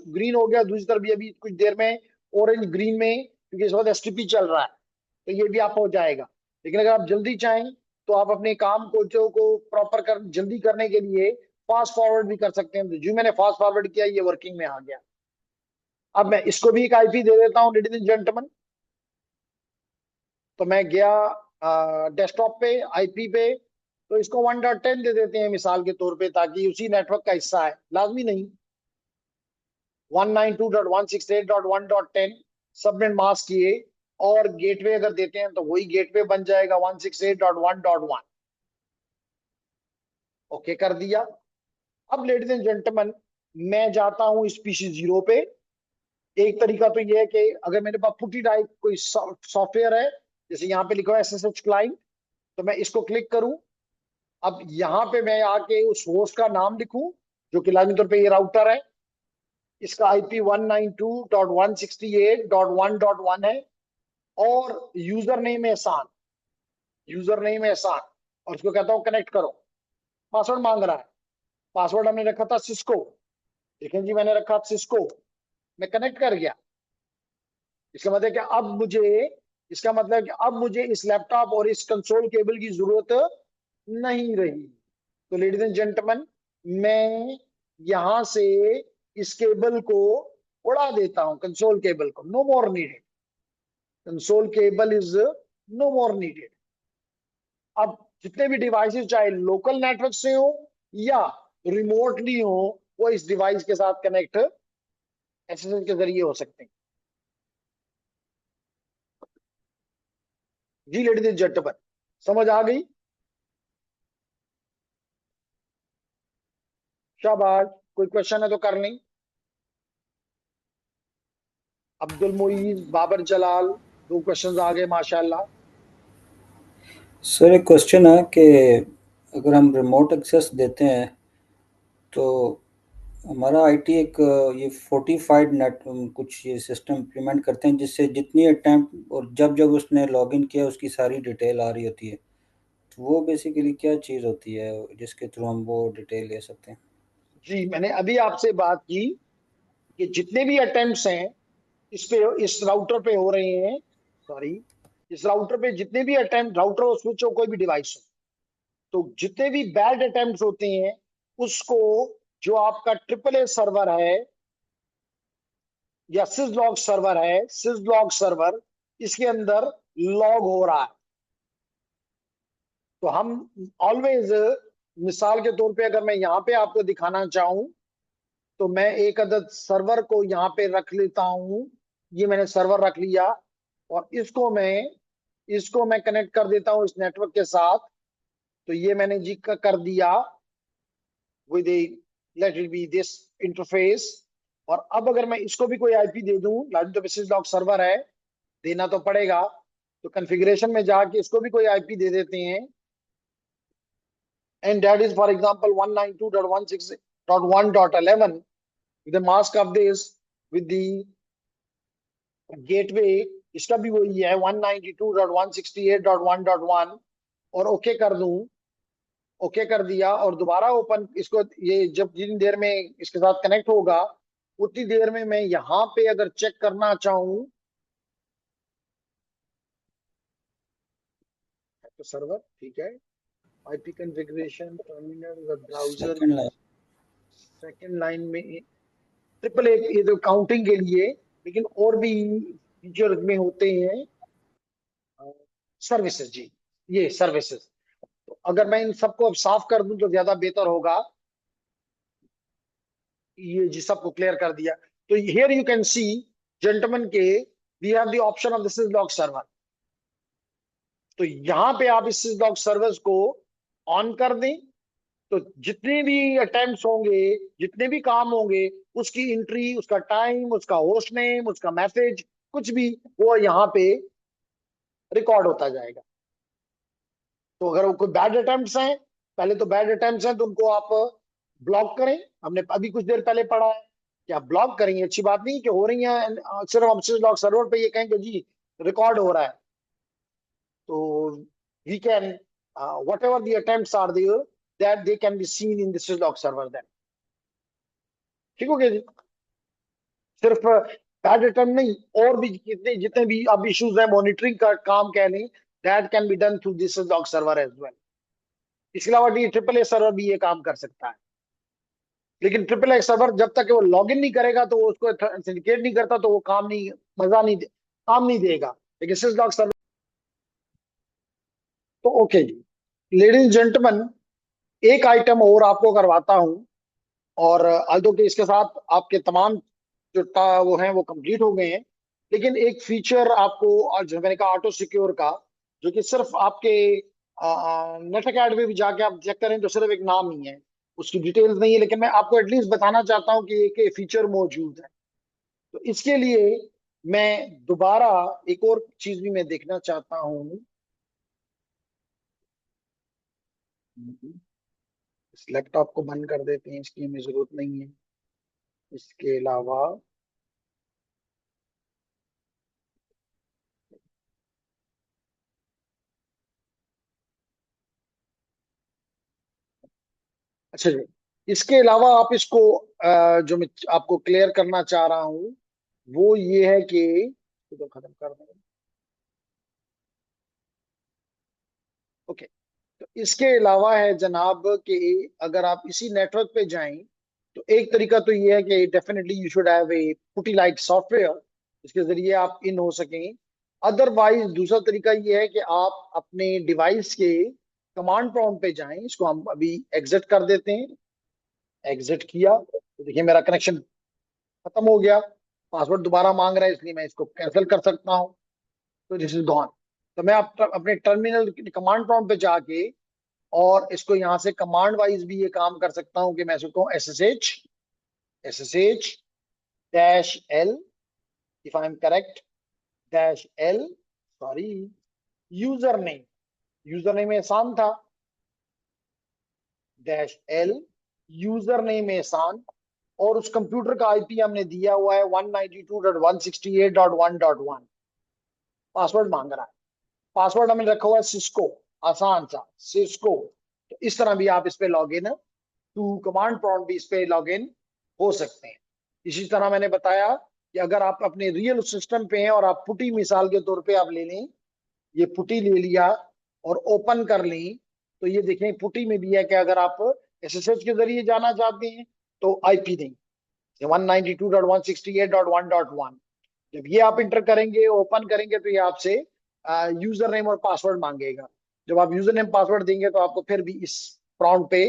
ग्रीन हो गया। दूसरी तरफ भी अभी कुछ देर में ऑरेंज ग्रीन में, क्योंकि इस वक्त एसटीपी चल रहा है, तो ये भी आप हो जाएगा। लेकिन अगर आप जल्दी चाहें तो आप अपने काम को प्रॉपर जल्दी करने के लिए फास्ट फॉरवर्ड भी कर सकते हैं। तो जो मैंने फास्ट फॉरवर्ड किया ये वर्किंग में आ गया। अब मैं इसको भी एक आईपी दे देता हूँ लेडीज एंड जेंटलमैन। तो मैं गया डेस्कटॉप पे आईपी पे, तो इसको 1.10 दे देते हैं मिसाल के तौर पे, ताकि उसी नेटवर्क का हिस्सा है, लाजमी नहीं। 192.168.1.10 सबनेट मास्क किए, और गेटवे अगर देते हैं तो वही गेटवे बन जाएगा 168.1.1। ओके कर दिया। अब लेडीज एंड जेंटलमैन मैं जाता हूं इस पीसी 0 पे। एक तरीका तो यह है कि अगर मेरे पास पुटी टाइप कोई सॉफ्टवेयर है, जैसे यहाँ पे लिखा है एसएसएच क्लाइंट, तो मैं इसको क्लिक करूं। अब यहाँ पे मैं आके उस होस्ट का नाम लिखूं जो कि लाजमी तौर पे ये राउटर है, इसका आईपी 192.168.1.1 है, और यूजर नेम एहसान, और उसको कहता हूं कनेक्ट करो। पासवर्ड मांग रहा है, पासवर्ड हमने रखा था सिस्को। देखें जी मैंने रखा सिस्को, मैं कनेक्ट कर गया। इसका मतलब कि अब मुझे इस लैपटॉप और इस कंसोल केबल की जरूरत नहीं रही। तो लेडीज एंड जेंटलमैन मैं यहां से इस केबल को उड़ा देता हूं, कंसोल केबल को, no more needed, console cable is no more needed. अब जितने भी डिवाइसेस चाहे लोकल नेटवर्क से हो या रिमोटली हो, वो इस डिवाइस के साथ कनेक्ट एसएसएल के जरिए हो सकते हैं। जी लेडीज एंड जेंटलमैन समझ आ गई? शाबाश, कोई क्वेश्चन है तो कर लें। अब्दुल मुईज, बाबर जलाल, 2 क्वेश्चंस आ गए माशाल्लाह। सर एक क्वेश्चन है कि अगर हम रिमोट एक्सेस देते हैं तो हमारा आईटी एक ये फोर्टिफाइड नेट कुछ ये सिस्टम इम्प्लीमेंट करते हैं जिससे जितनी अटैम्प्ट और जब जब उसने लॉगिन किया उसकी सारी डिटेल आ रही होती है। तो वो बेसिकली क्या चीज़ होती है जिसके थ्रू हम वो डिटेल ले सकते हैं? जी मैंने अभी आपसे बात की कि जितने भी अटेम्प्ट्स हैं इस राउटर पे हो रहे हैं, सॉरी, इस राउटर पे जितने भी अटेम्प्ट, राउटर और स्विच हो कोई भी डिवाइस हो, तो जितने भी बैड अटेम्प्ट्स होते हैं उसको जो आपका ट्रिपल ए सर्वर है या सिसलॉग सर्वर है, सिसलॉग सर्वर इसके अंदर लॉग हो रहा है। तो हम ऑलवेज, मिसाल के तौर पे अगर मैं यहाँ पे आपको दिखाना चाहूं तो मैं एक अदद सर्वर को यहाँ पे रख लेता हूं। ये मैंने सर्वर रख लिया और इसको मैं कनेक्ट कर देता हूं इस नेटवर्क के साथ। तो ये मैंने जी का कर दिया with let it be this interface. और अब अगर मैं इसको भी कोई आईपी दे दूं, लाजू तो मैसेज लॉग सर्वर है, देना तो पड़ेगा, तो कॉन्फ़िगरेशन में जाके इसको भी कोई आईपी दे देते हैं, and that is for example 192.168.1.11 with the mask of this with the gateway, इसका भी वही है 192.168.1.1, और ओके कर दूं, ओके कर दिया और दोबारा ओपन इसको, ये जब जितनी देर में इसके साथ कनेक्ट होगा उतनी देर में मैं यहाँ पे अगर चेक करना चाहूं तो सर्वर ठीक है, IP configuration terminal web browser, second line second line में ट्रिपल ए, ये तो काउंटिंग के लिए, लेकिन और भी फीचर में होते हैं सर्विसेज जी, ये सर्विसेज। तो अगर मैं इन सबको अब साफ कर दूं तो ज्यादा बेहतर होगा। ये जी सबको क्लियर कर दिया। तो here you can see gentleman के we have the option of this is log server. तो यहां पे आप इस लॉग सर्वर को ऑन कर दें, तो जितने भी अटेम्प्ट्स होंगे, जितने भी काम होंगे, उसकी एंट्री, उसका टाइम, उसका होस्ट नेम, उसका मैसेज, कुछ भी वो यहाँ पे रिकॉर्ड होता जाएगा। तो अगर वो कोई बैड अटेम्प्ट्स हैं, पहले तो बैड अटेम्प्ट्स हैं तो उनको आप ब्लॉक करें, हमने अभी कुछ देर पहले पढ़ा है कि आप ब्लॉक करेंगे, अच्छी बात नहीं कि हो रही है, सिर्फ हम लॉग सर्वर पे ये कहेंगे जी रिकॉर्ड हो रहा है, तो we can whatever the attempts are there that they can be seen in this log server then. ठीक हो गया जी। सिर्फ बैड अटेम्प्ट नहीं, और भी कितने जितने भी अब इश्यूज है, मॉनिटरिंग का काम कह लें, that can be done through this log server as well. इसके अलावा डी ट्रिपल ए सर्वर भी ये काम कर सकता है, लेकिन ट्रिपल ए सर्वर जब तक वो लॉग इन नहीं करेगा, तो वो उसको सिंडिकेट नहीं करता, तो वो काम नहीं, मजा नहीं काम नहीं देगा। लेकिन सिस लॉग सर्वर तो ओके जी। लेडीज जेंटलमैन, एक आइटम और आपको करवाता हूं, और अल्दो के इसके साथ आपके तमाम जो वो हैं वो कंप्लीट हो गए हैं, लेकिन एक फीचर आपको, और जो मैंने कहा ऑटो सिक्योर का, जो कि सिर्फ आपके नेट अकेडमी भी जाके आप चेक करें तो सिर्फ एक नाम ही है, उसकी डिटेल्स नहीं है, लेकिन मैं आपको एटलीस्ट बताना चाहता हूं कि एक फीचर मौजूद है। तो इसके लिए मैं दोबारा एक और चीज भी मैं देखना चाहता हूं। इस लैपटॉप को बंद कर देते हैं, इसकी हमें जरूरत नहीं है। इसके अलावा अच्छा जी, इसके अलावा आप इसको जो मैं आपको क्लियर करना चाह रहा हूं वो ये है कि, तो खत्म कर दें, ओके। तो इसके अलावा है जनाब कि अगर आप इसी नेटवर्क पे जाएं, तो एक तरीका तो ये है कि definitely you should have a putty light software, इसके जरिए आप इन हो सकें। अदरवाइज दूसरा तरीका ये है कि आप अपने डिवाइस के कमांड प्रॉम्प्ट पे जाएं, इसको हम अभी एग्जिट कर देते हैं। एग्जिट किया तो देखिए मेरा कनेक्शन खत्म हो गया, पासवर्ड दोबारा मांग रहा है, इसलिए मैं इसको कैंसिल कर सकता हूँ। तो दिस इज गॉन। तो मैं अपने टर्मिनल कमांड प्रॉम्प्ट पे जाके और इसको यहाँ से कमांड वाइज भी ये काम कर सकता हूँ कि मैं इसको SSH dash L, if I am correct, dash L, sorry, user name, user name एहसान था, डैश एल, यूजर नेम एहसान, और उस कंप्यूटर का आईपी हमने दिया हुआ है 192.168.1.1। पासवर्ड मांग रहा है, पासवर्ड हमने रखा हुआ है सिस्को, आसान सा सिस्को। तो इस तरह भी आप इस पे log in to command prompt भी इस पे लॉग इन हो सकते हैं। इसी तरह मैंने बताया कि अगर आप अपने रियल सिस्टम पे हैं और आप पुटी मिसाल के तौर पे आप ले लें, ये पुटी ले लिया और ओपन कर लें, तो ये देखें पुटी में भी है कि अगर आप SSH के जरिए जाना चाहते हैं तो आईपी दें 192.168.1.1। जब ये आप इंटर करेंगे, ओपन करेंगे, तो ये आपसे यूजर नेम और पासवर्ड मांगेगा। जब आप यूजर नेम पासवर्ड देंगे तो आपको फिर भी इस प्रॉम्प्ट पे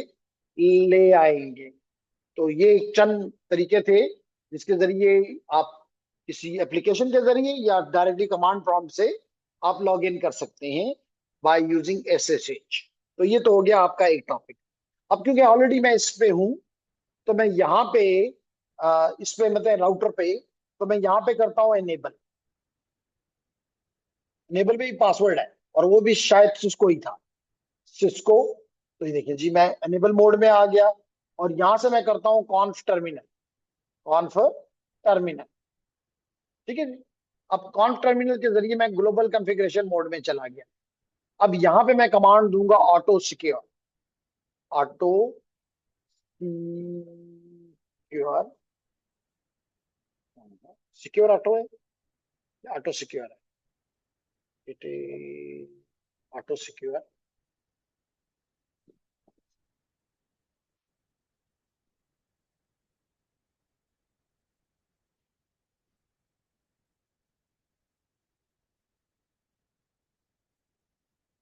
ले आएंगे। तो ये चंद तरीके थे जिसके जरिए आप किसी एप्लीकेशन के जरिए या डायरेक्टली कमांड प्रॉम्प्ट से आप लॉग इन कर सकते हैं बाय यूजिंग SSH। तो ये तो हो गया आपका एक टॉपिक। अब क्योंकि ऑलरेडी मैं इस पे हूं, तो मैं यहाँ पे इस पे मतलब राउटर पे, तो मैं यहाँ पे करता हूँ एनेबल। एनेबल में ही पासवर्ड है, और वो भी शायद सिस्को ही था, सिस्को। तो ये देखिए जी, मैं एनेबल मोड में आ गया, और यहां से मैं करता हूँ कॉन्फ टर्मिनल, कॉन्फ टर्मिनल। ठीक है जी। अब कॉन्फ टर्मिनल के जरिए मैं ग्लोबल कॉन्फ़िगरेशन मोड में चला गया। अब यहां पे मैं कमांड दूंगा auto secure, auto secure, secure auto है, ऑटो सिक्योर है, इट ऑटो सिक्योर।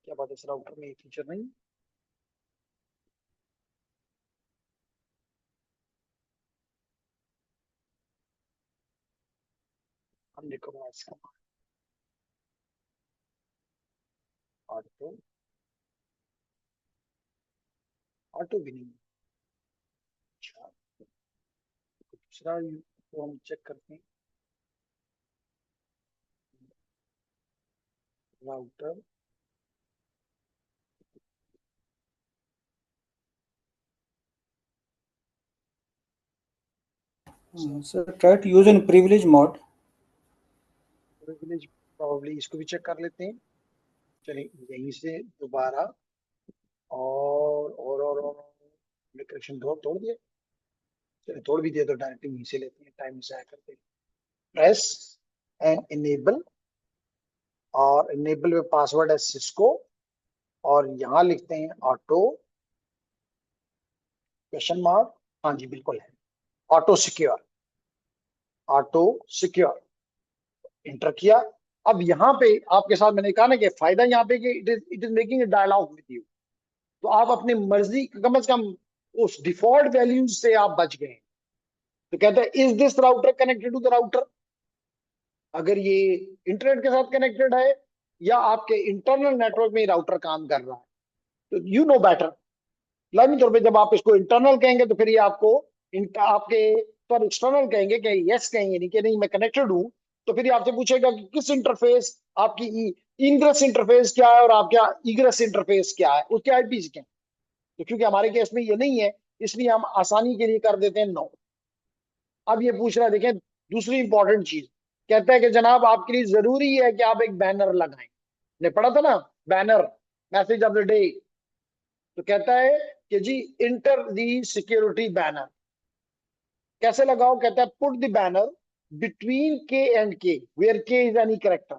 क्या बात है, इस राउटर में ये फीचर नहीं? हम देखो इसका ऑटो, ऑटो भी नहीं। अच्छा, दूसरा तो हम चेक करते हैं, router. Sir try to use in privilege mode. Privilege, probably इसको भी चेक कर लेते हैं। चलिए यहीं से दोबारा, और हमने कनेक्शन तोड़ तोड़ दिया। चलिए तोड़ भी दिया तो डायरेक्ट यहीं से लेते हैं, टाइम जाया करते हैं। प्रेस एंड इनेबल, और इनेबल में पासवर्ड है सिस्को, और यहाँ लिखते हैं ऑटो क्वेश्चन मार्क। हाँ जी बिल्कुल है, auto secure, auto secure, inter किया। अब यहाँ पे आपके साथ मैंने कहा ना कि फायदा यहाँ पे कि it is making a dialogue with you. तो आप अपनी मर्जी, कम से कम उस डिफॉल्ट वैल्यूज से आप बच गए। तो कहते हैं is this router connected to the router, अगर ये इंटरनेट के साथ कनेक्टेड है या आपके इंटरनल नेटवर्क में राउटर काम कर रहा है, तो यू नो बेटर। लाजमी तौर पे जब आप इसको इंटरनल कहेंगे तो फिर ये आपको आपके पर एक्सटर्नल कहेंगे कि यस कहेंगे, नहीं कि नहीं मैं कनेक्टेड हूं। तो फिर ये आपसे पूछेगा कि किस इंटरफेस आपकी इनग्रेस इंटरफेस क्या है और आपका इग्रेस इंटरफेस क्या है, उसके आईपी क्या है। तो क्योंकि हमारे केस में ये नहीं है, इसलिए हम आसानी के लिए कर देते हैं नो। अब ये पूछ रहा है, देखें दूसरी इंपॉर्टेंट चीज, कहता है कि जनाब आपके लिए जरूरी है कि आप एक बैनर लगाएं। ने पढ़ा था ना, banner, message of the day. तो कहता है कि जी इंटर दी सिक्योरिटी बैनर, कैसे लगाओ? कहता है पुट द बैनर बिटवीन के एंड के, वेयर के इज एनी करेक्टर।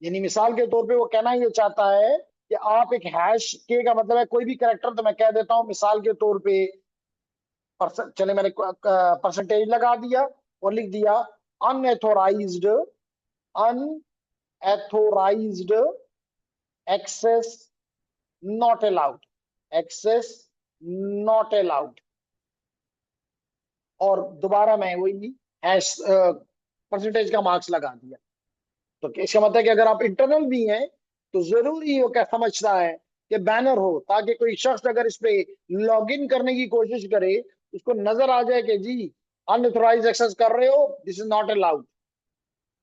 यानी मिसाल के तौर पे वो कहना ये चाहता है कि आप एक हैश, के का मतलब है कोई भी करेक्टर, तो मैं कह देता हूं मिसाल के तौर पे चले मैंने परसेंटेज लगा दिया और लिख दिया unauthorized, unauthorized access not allowed, access not allowed. और दोबारा मैं वही हैश परसेंटेज का मार्क्स लगा दिया। तो इसका मतलब है कि अगर आप इंटरनल भी हैं तो जरूरी वो क्या समझता है कि बैनर हो, ताकि कोई शख्स अगर इस पे लॉग इन करने की कोशिश करे, उसको नजर आ जाए कि जी अनऑथराइज एक्सेस कर रहे हो, दिस इज नॉट अलाउड।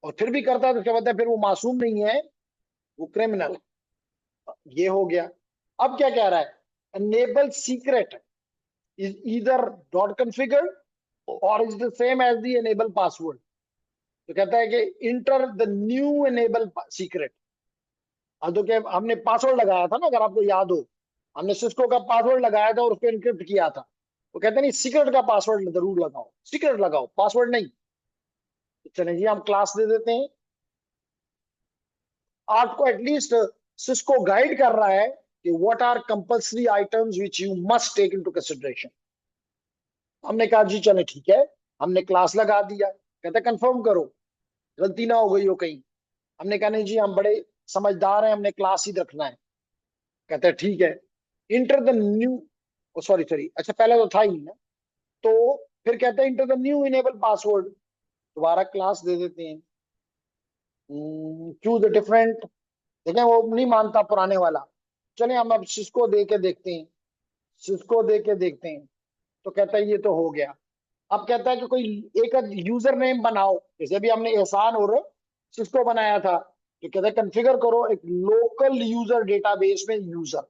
और फिर भी करता है तो क्या मतलब है, फिर वो मासूम नहीं है, वो क्रिमिनल। ये हो गया। अब क्या कह रहा है, enable secret is either not configured or is the same as the enable password। तो कहता है कि enter the new enable secret। अब तो क्या, हमने पासवर्ड लगाया था ना, अगर आपको याद हो, हमने सिस्को का पासवर्ड लगाया था और उसको इनक्रिप्ट किया था। वो कहते नहीं सीक्रेट का पासवर्ड जरूर लगाओ, सीक्रेट लगाओ, पासवर्ड नहीं। तो चलें जी हम क्लास दे देते हैं। आपको एटलीस्ट सिस्को गाइड कर रहा है कि what are compulsory items which you must take into consideration. हमने कहा जी चले ठीक है, हमने क्लास लगा दिया। कहते कंफर्म करो गलती ना हो गई हो कहीं। हमने कहा नहीं जी हम बड़े समझदार हैं, हमने क्लास ही रखना है। कहते ठीक है, enter the new, sorry sorry, अच्छा पहले तो था ही नहीं ना। तो फिर कहते हैं enter the new enable password, दोबारा क्लास दे देते हैं। चूज डिफरेंट, देखें वो नहीं मानता पुराने वाला, चले हम अब सिस्को दे के देखते हैं, सिस्को दे के देखते हैं। तो कहता है ये तो हो गया। अब कहता है कि कोई एक यूजर नेम बनाओ, जैसे भी हमने एहसान और सिस्को बनाया था। तो कहता है कॉन्फ़िगर करो एक लोकल यूजर डेटाबेस में यूजर।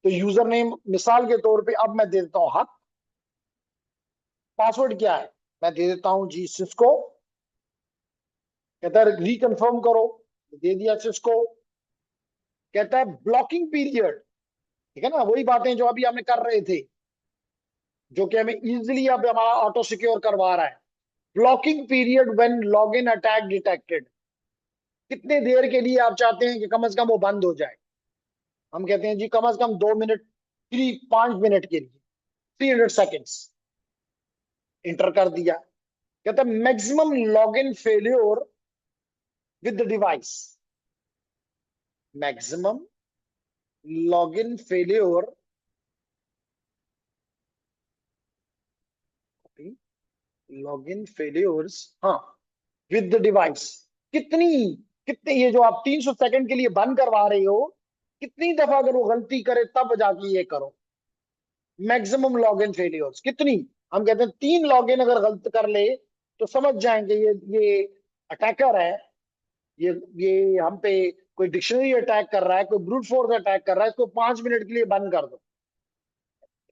तो यूजर नेम मिसाल के तौर पे अब मैं दे देता हूं हक। पासवर्ड क्या है, मैं दे देता हूं जी सिस्को। कहता है रिकन्फर्म करो, दे दिया सिस्को। कहता है ब्लॉकिंग पीरियड, ठीक है ना, वही बातें जो अभी हमने कर रहे थे, जो कि हमें इजिली अब हमारा ऑटो सिक्योर करवा रहा है। Blocking period when login attack detected, कितने देर के लिए आप चाहते हैं कि कम से कम वो बंद हो जाए। हम कहते हैं जी कम से कम 2 मिनट, 5 मिनट के लिए, 300 सेकेंड्स। इंटर कर दिया। कहता है maximum login failure with the device, maximum login failure, login failures, हाँ, विद द डिवाइस। कितनी, कितने, ये जो आप 300 सेकंड के लिए बंद करवा रहे हो, कितनी दफा अगर वो गलती करे तब जाके ये करो। मैक्सिमम लॉगिन फेलियर्स कितनी, हम कहते हैं 3 लॉगिन अगर गलत कर ले तो समझ जाएंगे ये अटैकर है, ये हम पे कोई डिक्शनरी अटैक कर रहा है, कोई ब्रूट फोर्स अटैक कर रहा है, इसको 5 मिनट के लिए बंद कर दो।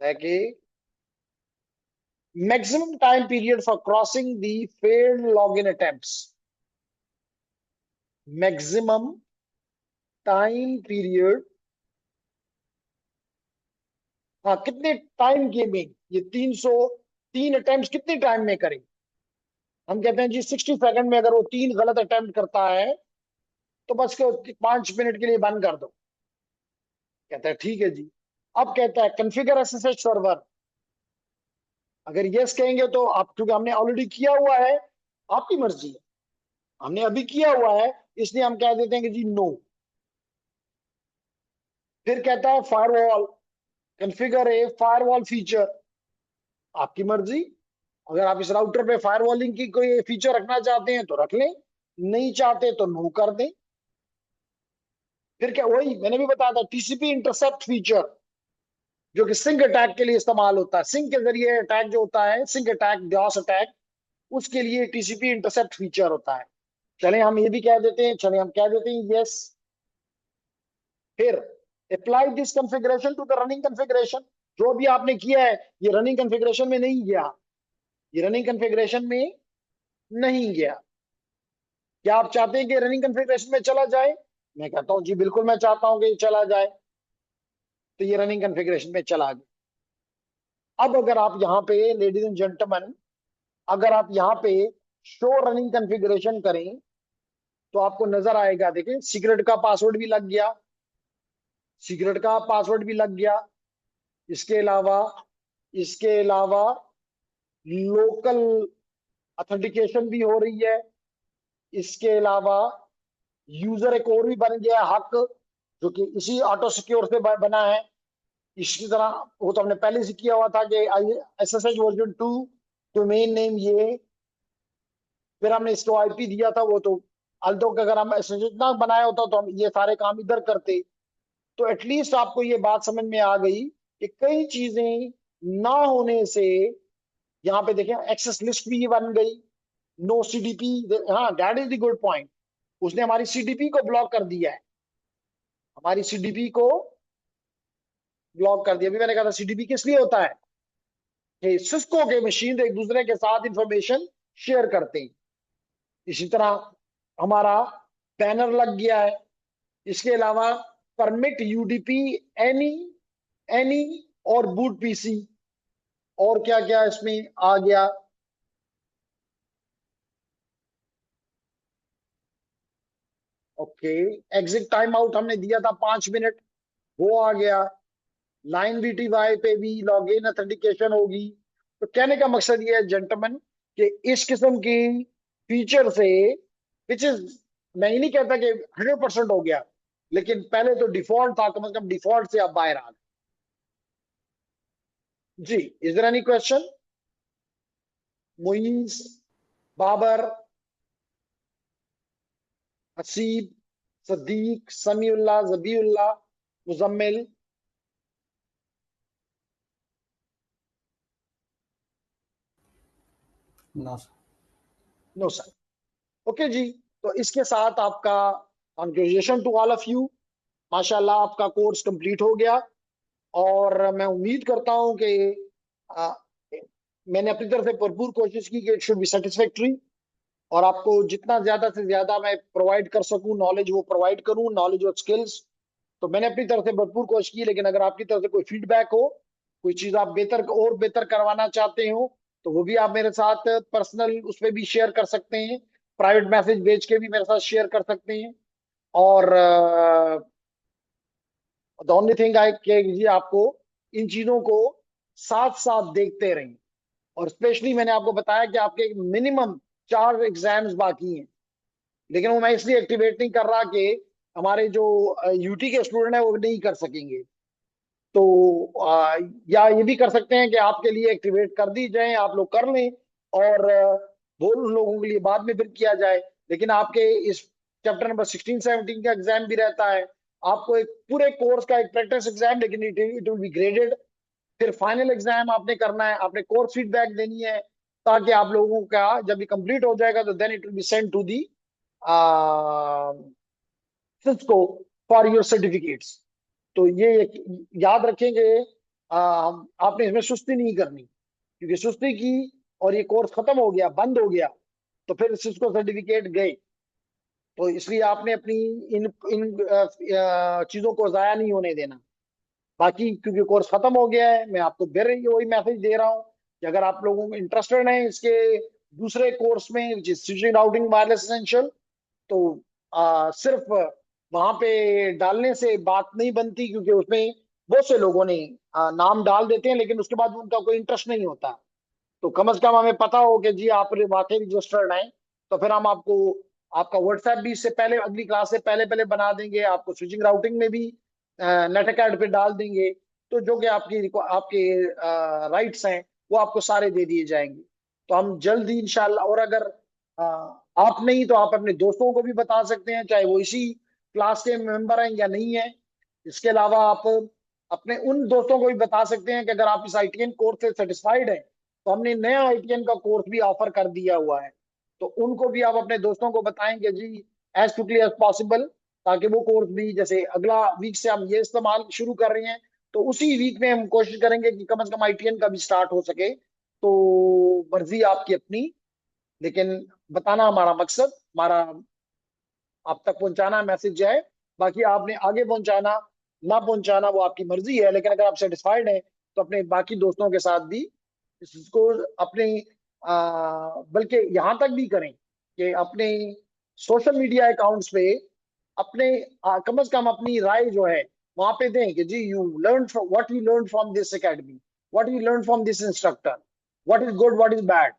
है कि maximum time period for crossing the failed login attempts, maximum time period, हाँ कितने टाइम के में ये 303 अटेम्प्ट कितने टाइम में करें। हम कहते हैं जी 60 सेकंड में अगर वो 3 गलत अटेम्प्ट करता है तो बस को 5 मिनट के लिए बंद कर दो। कहता है ठीक है जी। अब कहता है कॉन्फ़िगर एसएसएच सर्वर, अगर यस कहेंगे तो आप, क्योंकि हमने ऑलरेडी किया हुआ है, आपकी मर्जी है, हमने अभी किया हुआ है, इसलिए हम कह देते हैं कि जी नो। फिर कहता है फायरवॉल, कॉन्फ़िगर ए फायरवॉल फीचर, आपकी मर्जी, अगर आप इस राउटर पे फायरवॉलिंग की कोई फीचर रखना चाहते हैं तो रख लें, नहीं चाहते तो नो कर दें। फिर क्या, वही मैंने भी बताया था, टीसीपी इंटरसेप्ट फीचर, जो कि सिंक अटैक के लिए इस्तेमाल होता है। सिंक के जरिए अटैक जो होता है, सिंक अटैक, डॉस अटैक, उसके लिए टीसीपी इंटरसेप्ट फीचर होता है। चले हम ये भी कह देते हैं, चले हम कह देते हैं यस। फिर apply this configuration to the running configuration, जो भी आपने किया है ये रनिंग कॉन्फ़िगरेशन में नहीं गया, ये रनिंग कॉन्फ़िगरेशन में नहीं गया। क्या आप चाहते हैं कि रनिंग कॉन्फ़िगरेशन में चला जाए, मैं कहता हूं जी बिल्कुल मैं चाहता हूं कि चला जाए। तो ये रनिंग कॉन्फ़िगरेशन में चला गया। अब अगर आप यहाँ पे लेडीज एंड जेंटलमैन, अगर आप यहाँ पे शो रनिंग कॉन्फ़िगरेशन करें तो आपको नजर आएगा, देखिए सीक्रेट का पासवर्ड भी लग गया, सीक्रेट का पासवर्ड भी लग गया। इसके अलावा, इसके अलावा लोकल ऑथेंटिकेशन भी हो रही है। इसके अलावा यूजर एक और भी बन गया हक, जो कि इसी ऑटो सिक्योर से बना है। इसी तरह वो तो हमने पहले से किया हुआ था कि SSH वर्जन 2, डोमेन नेम ये, फिर हमने इसको आईपी दिया था वो तो, अल्टो का अगर हम SSH ना बनाया होता तो हम ये सारे काम इधर करते। तो एटलीस्ट आपको ये बात समझ में आ गई कि कई चीजें ना होने से, यहाँ पे देखें एक्सेस लिस्ट भी बन गई, नो सीडीपी, हाँ that is the good point, उसने हमारी सीडीपी को ब्लॉक कर दिया है, हमारी सीडीपी को ब्लॉक कर दिया। अभी मैंने कहा था सीडीपी किस लिए होता है, कि सिस्को के मशीन एक दूसरे के साथ इंफॉर्मेशन शेयर करते हैं। इसी तरह हमारा बैनर लग गया है। इसके अलावा परमिट यूडीपी एनी, एनी और बूट पीसी, और क्या क्या इसमें आ गया। ओके, एग्जिट टाइम आउट हमने दिया था 5 मिनट, वो आ गया। लाइन बीटीवाई पे भी लॉगिन ऑथेंटिकेशन होगी। तो कहने का मकसद ये है जेंटलमैन कि इस किस्म की फीचर से, विच इज, मैं ये नहीं कहता कि 100% हो गया, लेकिन पहले तो डिफॉल्ट था, कम से कम डिफॉल्ट से आप बाहर आ गए। जी, is there any question? Muiz, Babar, Haseeb, Sadiq, Samiullah, Zabiullah, Muzammil? ना नो सर। ओके जी। तो इसके साथ आपका congratulation to all of you. माशाल्लाह आपका कोर्स कंप्लीट हो गया। और मैं उम्मीद करता हूं कि आ, मैंने अपनी तरफ से भरपूर कोशिश की कि इट शुड बी सेटिस्फैक्ट्री, और आपको जितना ज्यादा से ज्यादा मैं प्रोवाइड कर सकूं नॉलेज, वो प्रोवाइड करूं, नॉलेज और स्किल्स। तो मैंने अपनी तरफ से भरपूर कोशिश की, लेकिन अगर आपकी तरफ से कोई फीडबैक हो, कोई चीज आप बेहतर और बेहतर करवाना चाहते हो, तो वो भी आप मेरे साथ पर्सनल उसमें भी शेयर कर सकते हैं। प्राइवेट मैसेज भेज के भी मेरे साथ शेयर कर सकते हैं। और द ओनली थिंग आई के जी, आपको इन चीजों को साथ साथ देखते रहें। और स्पेशली मैंने आपको बताया कि आपके मिनिमम 4 एग्जाम्स बाकी हैं, लेकिन वो मैं इसलिए एक्टिवेट नहीं कर रहा कि हमारे जो यूटी के स्टूडेंट है वो नहीं कर सकेंगे। तो या ये भी कर सकते हैं कि आपके लिए एक्टिवेट कर दी जाए, आप लोग कर लें, और वो उन लोगों के लिए बाद में फिर किया जाए। लेकिन आपके इस चैप्टर नंबर 16 17 का एग्जाम भी रहता है। आपको एक पूरे कोर्स का एक प्रैक्टिस एग्जाम, लेकिन it it will B graded. फिर फाइनल एग्जाम आपने करना है, आपने कोर्स फीडबैक देनी है, ताकि आप लोगों का जब ये कंप्लीट हो जाएगा तो then it will be send to the Cisco for your certificates. तो ये याद रखेंगे, आपने इसमें सुस्ती नहीं करनी, क्योंकि सुस्ती की और ये कोर्स खत्म हो गया, बंद हो गया, तो फिर सिस्को सर्टिफिकेट गए। तो इसलिए आपने अपनी इन इन चीजों को जाया नहीं होने देना। बाकी क्योंकि कोर्स खत्म हो गया है, मैं आपको फिर वही मैसेज दे रहा हूँ कि अगर आप लोगों को इंटरेस्टेड है इसके दूसरे कोर्स में, which is switching routing wireless essential, तो सिर्फ वहां पे डालने से बात नहीं बनती, क्योंकि उसमें बहुत से लोगों ने नाम डाल देते हैं, लेकिन उसके बाद उनका कोई इंटरेस्ट नहीं होता। तो कम से कम हमें पता हो कि जी आप वाकई रजिस्टर्ड हैं, तो फिर हम आपको आपका व्हाट्सएप भी इससे पहले, अगली क्लास से पहले पहले बना देंगे, आपको स्विचिंग राउटिंग में भी नेट अकेड पे डाल देंगे। तो जो कि आपके राइट्स हैं वो आपको सारे दे दिए जाएंगे। तो हम जल्द ही इंशाल्लाह, और अगर अ, आप नहीं तो आप अपने दोस्तों को भी बता सकते हैं, चाहे वो इसी क्लास के मेंबर हैं या नहीं है। इसके अलावा आप अपने उन दोस्तों को भी बता सकते हैं कि अगर आप इस आईटीएन कोर्स से सेटिस्फाइड हैं, तो हमने नया आईटीएन का कोर्स भी ऑफर कर दिया हुआ है। तो उनको भी आप अपने दोस्तों को बताएंगे जी, एज क्विकली एज पॉसिबल, ताकि वो कोर्स भी, जैसे अगला वीक से हम ये इस्तेमाल शुरू कर रहे हैं, तो उसी वीक में हम कोशिश करेंगे कि कम से कम आईटीएन का भी स्टार्ट हो सके। तो मर्जी आपकी अपनी, लेकिन बताना हमारा मकसद, हमारा आप तक पहुंचाना मैसेज है। बाकी आपने आगे पहुंचाना ना पहुंचाना वो आपकी मर्जी है, लेकिन अगर आप सेटिस्फाइड हैं तो अपने बाकी दोस्तों के साथ भी इसको अपने बल्कि यहाँ तक भी करें कि अपने सोशल मीडिया अकाउंट्स पे अपने कम से कम अपनी राय जो है वहां पे दें कि जी you learn from what you learn from this academy, what you learn from this instructor, what is good what is bad,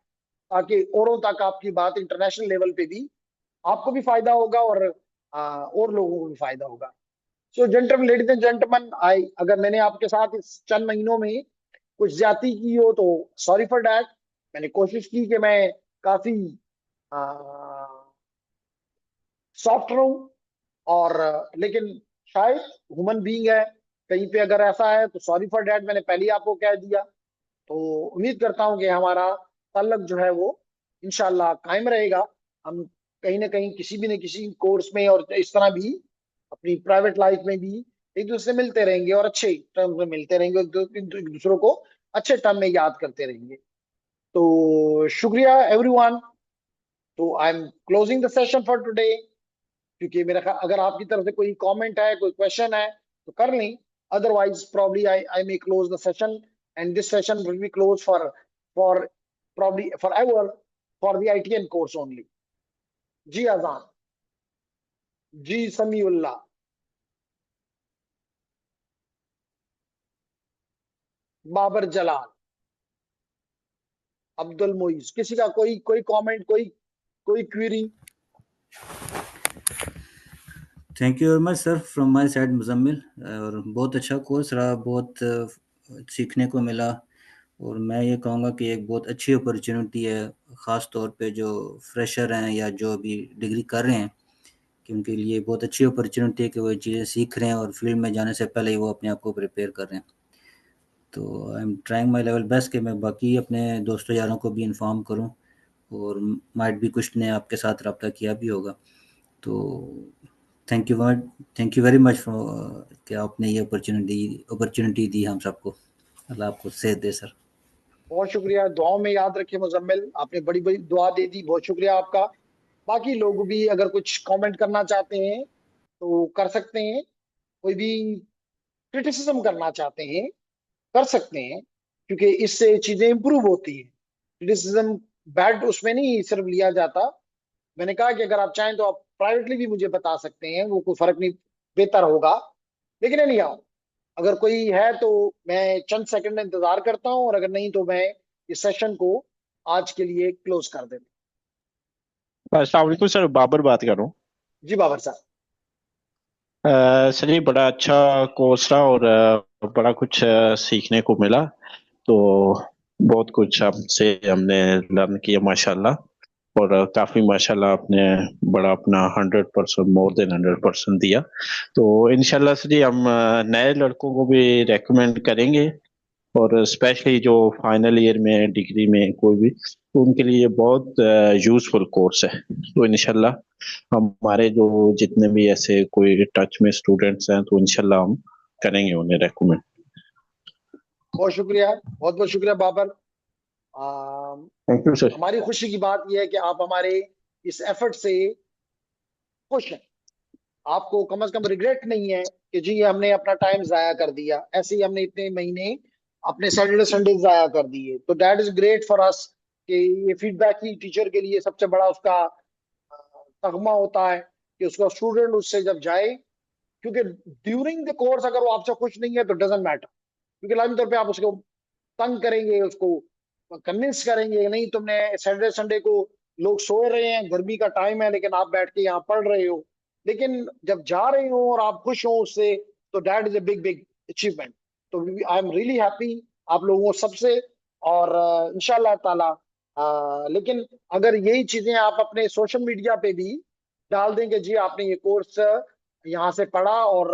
ताकि औरों तक आपकी बात इंटरनेशनल लेवल पे भी आपको भी फायदा होगा, और लोगों को भी फायदा होगा। सो जेंटलमैन, लेडीज एंड जेंटलमैन, आई अगर मैंने आपके साथ इस चंद महीनों में कुछ ज्यादती की हो तो सॉरी फॉर दैट। मैंने कोशिश की कि मैं काफी सॉफ्ट रहूं, और लेकिन शायद ह्यूमन बीइंग है, कहीं पे अगर ऐसा है तो सॉरी फॉर दैट, मैंने पहले ही आपको कह दिया। तो उम्मीद करता हूं कि हमारा ताल्लुक जो है वो इंशाल्लाह कायम रहेगा। हम कहीं ना कहीं किसी भी न किसी कोर्स में और इस तरह भी अपनी प्राइवेट लाइफ में भी एक दूसरे से मिलते रहेंगे, और अच्छे टर्म में मिलते रहेंगे, एक दूसरों को अच्छे टर्म में याद करते रहेंगे। तो शुक्रिया एवरीवन। तो I am closing the session for today, क्योंकि मेरा अगर आपकी तरफ से कोई कमेंट है, कोई क्वेश्चन है तो कर लें। Otherwise probably I may close the session, and this session will be close for probably forever for the ITN course only. जी अजान। जी समीउल्लाह। बाबर जलाल। अब्दुल मोइज। किसी का कोई कोई कमेंट, कोई कोई query? Thank you very much sir from my side Muzammil. और बहुत अच्छा कोर्स रहा, बहुत सीखने को मिला। और मैं ये कहूँगा कि एक बहुत अच्छी अपॉर्चुनिटी है, ख़ास तौर पे जो फ्रेशर हैं या जो अभी डिग्री कर रहे हैं, कि उनके लिए बहुत अच्छी अपॉर्चुनिटी है कि वो चीज़ें सीख रहे हैं और फील्ड में जाने से पहले ही वो अपने आप को प्रिपेयर कर रहे हैं। तो I am trying my level best कि मैं बाकी अपने दोस्तों यारों को भी इन्फॉर्म करूं, और माइट भी कुछ ने आपके साथ रब्ता किया भी होगा। तो thank you thank you very much for कि आपने ये अपॉर्चुनिटी दी हम सबको। अल्लाह आपको सेहत दे सर। बहुत शुक्रिया, दुआओं में याद रखिए मुजम्मिल, आपने बड़ी बड़ी दुआ दे दी, बहुत शुक्रिया आपका। बाकी लोग भी अगर कुछ कमेंट करना चाहते हैं तो कर सकते हैं, कोई भी क्रिटिसिज्म करना चाहते हैं कर सकते हैं, क्योंकि इससे चीजें इंप्रूव होती हैं। क्रिटिसिज्म बैड उसमें नहीं सिर्फ लिया जाता। मैंने कहा कि अगर आप चाहें तो आप प्राइवेटली भी मुझे बता सकते हैं, वो कोई फर्क नहीं, बेहतर होगा। लेकिन नहीं आओ, अगर कोई है तो मैं चंद सेकंड इंतजार करता हूं, और अगर नहीं तो मैं इस सेशन को आज के लिए क्लोज कर देता अस्सलाम वालेकुम सर, बाबर बात कर रहा हूँ। हूं। जी बाबर साहब। सर ये बड़ा अच्छा कोर्स रहा और बड़ा कुछ सीखने को मिला। तो बहुत कुछ आपसे हमने लर्न किया माशाल्लाह। और काफी माशाल्लाह आपने बड़ा अपना 100% मोर देन 100% दिया। तो इंशाल्लाह से जी हम नए लड़कों को भी रेकमेंड करेंगे, और स्पेशली जो फाइनल ईयर में डिग्री में कोई भी, तो उनके लिए बहुत यूजफुल कोर्स है। तो इंशाल्लाह हमारे जो जितने भी ऐसे कोई टच में स्टूडेंट्स हैं तो इंशाल्लाह हम करेंगे उन्हें रेकमेंड। बहुत शुक्रिया, बहुत बहुत शुक्रिया बाबर। आ, थैंक यू सर। हमारी खुशी की बात यह है कि आप हमारे इस एफर्ट से खुश हैं। आपको कम से कम रिग्रेट नहीं है कि जी हमने अपना टाइम जाया कर दिया, ऐसे ही हमने इतने महीने अपने सैटरडे संडे जाया कर दिए। तो that is great for us कि ये फीडबैक ही टीचर के लिए सबसे बड़ा उसका तगमा होता है कि उसका स्टूडेंट उससे जब जाए, क्योंकि ड्यूरिंग द कोर्स अगर वो आपसे खुश नहीं है तो डजेंट मैटर, क्योंकि लाजमी तौर पे आप उसको तंग करेंगे, उसको कन्विंस करेंगे। नहीं, तुमने सैटरडे संडे को लोग सो रहे हैं, गर्मी का टाइम है, लेकिन आप बैठ के यहाँ पढ़ रहे हो। लेकिन जब जा रहे हो और आप खुश हो उससे, तो that is a big big achievement. तो आई एम रियली हैप्पी आप लोगों सबसे। और इंशाल्लाह ताला लेकिन अगर यही चीजें आप अपने सोशल मीडिया पे भी डाल दें कि जी आपने ये कोर्स यहाँ से पढ़ा और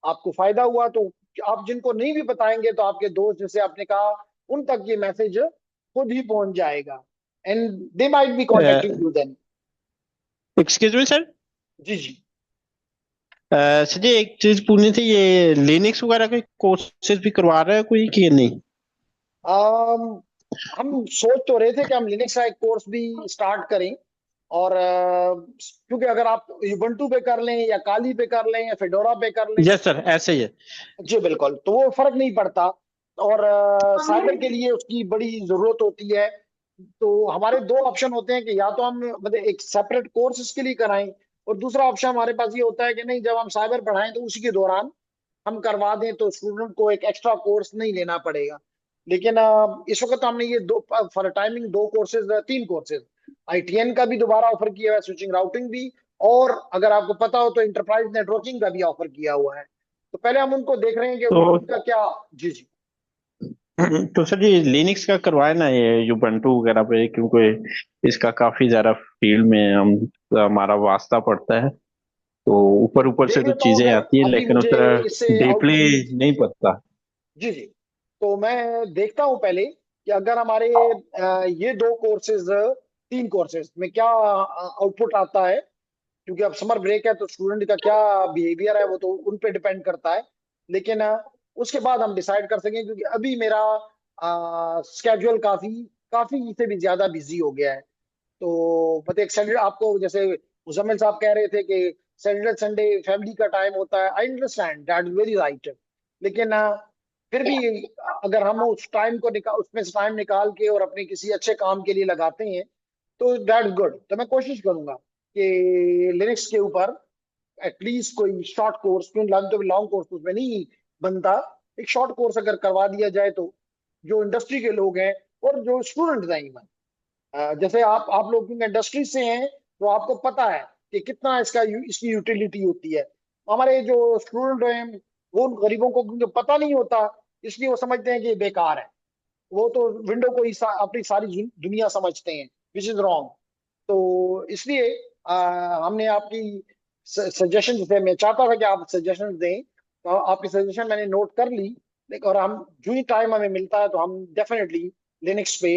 आपको फायदा हुआ, तो आप जिनको नहीं भी बताएंगे तो आपके दोस्त, जैसे आपने कहा, उन तक ये मैसेज खुद ही पहुंच जाएगा, and they might be contacting you then. Excuse me sir. जी जी। सर जी एक चीज पूछनी थी, ये लिनक्स वगैरह के कोर्सेज भी करवा रहा है कोई कि नहीं? um, हम सोच तो रहे थे कि हम लिनक्स का एक कोर्स भी स्टार्ट करें, और क्योंकि अगर आप युबंटू पे कर लें या काली पे कर लें या फेडोरा पे कर लें। यस सर, ऐसे ही है। जी बिल्कुल, तो वो फर्क नहीं पड़ता। और साइबर के लिए उसकी बड़ी जरूरत होती है। तो हमारे दो ऑप्शन होते हैं कि या तो हम मतलब एक सेपरेट कोर्स इसके लिए कराएं, और दूसरा ऑप्शन हमारे पास ये होता है कि नहीं, जब हम साइबर पढ़ाएं तो उसी के दौरान हम करवा दें, तो स्टूडेंट को एक एक्स्ट्रा कोर्स नहीं लेना पड़ेगा। लेकिन इस वक्त हमने ये दो फॉर टाइमिंग दो कोर्सेज, तीन कोर्सेज, आईटीएन का भी दोबारा ऑफर किया हुआ है, स्विचिंग राउटिंग भी, और अगर आपको पता हो तो इंटरप्राइज नेटवर्किंग का भी ऑफर किया हुआ है। तो पहले हम उनको देख रहे हैं कि तो उनका क्या। जी जी। तो सर जी लिनक्स का करवाए ना ये युबंटू वगैरह पे, क्योंकि इसका काफी ज्यादा फील्ड में हम हमारा वास्ता पड़ता है। तो ऊपर ऊपर से देख तो लेता हूँ चीजें अगर आती है अभी लेकिन मुझे उतना इससे डीपली आउटरीच। नहीं पता। जी जी। तो मैं देखता हूं पहले कि अगर हमारे ये दो कोर्सेज, तीन कोर्सेज में क्या आउटपुट आता है, क्योंकि अब समर ब्रेक है तो स्टूडेंट का क्या बिहेवियर है वो तो उन पे डिपेंड करता है। लेकिन उसके बाद हम डिसाइड कर सकें, क्योंकि अभी मेरा स्केड्यूल काफी काफी से भी ज्यादा बिजी हो गया है। तो मतलब एक सैटरडे आपको, जैसे मुजम्मिल साहब कह रहे थे कि सैटरडे संडे फैमिली का टाइम होता है, I understand that is very right. लेकिन फिर भी अगर हम उस टाइम को निकाल, उसमें से टाइम निकाल के और अपने किसी अच्छे काम के लिए लगाते हैं तो दैट गुड। तो मैं कोशिश करूंगा कि लिनक्स के ऊपर एटलीस्ट कोई शॉर्ट कोर्स, क्योंकि लॉन्ग कोर्स उसमें नहीं बनता, एक शॉर्ट कोर्स अगर करवा दिया जाए तो जो इंडस्ट्री के लोग हैं और जो स्टूडेंट हैं इवन, जैसे आप लोग इंडस्ट्री से हैं तो आपको पता है कि कितना इसकी यूटिलिटी होती है। हमारे जो स्टूडेंट हैं वो उन गरीबों को क्योंकि पता नहीं होता, इसलिए वो समझते हैं कि ये बेकार है। वो तो विंडो को ही अपनी सारी दुनिया समझते हैं, विच इज रॉन्ग। तो इसलिए हमने आपकी सजेशन जैसे मैं चाहता था कि आप सजेशन दें, तो आपकी सजेशन मैंने नोट कर ली। लेकिन और हम जो ही टाइम हमें मिलता है तो हम डेफिनेटली लिनक्स पे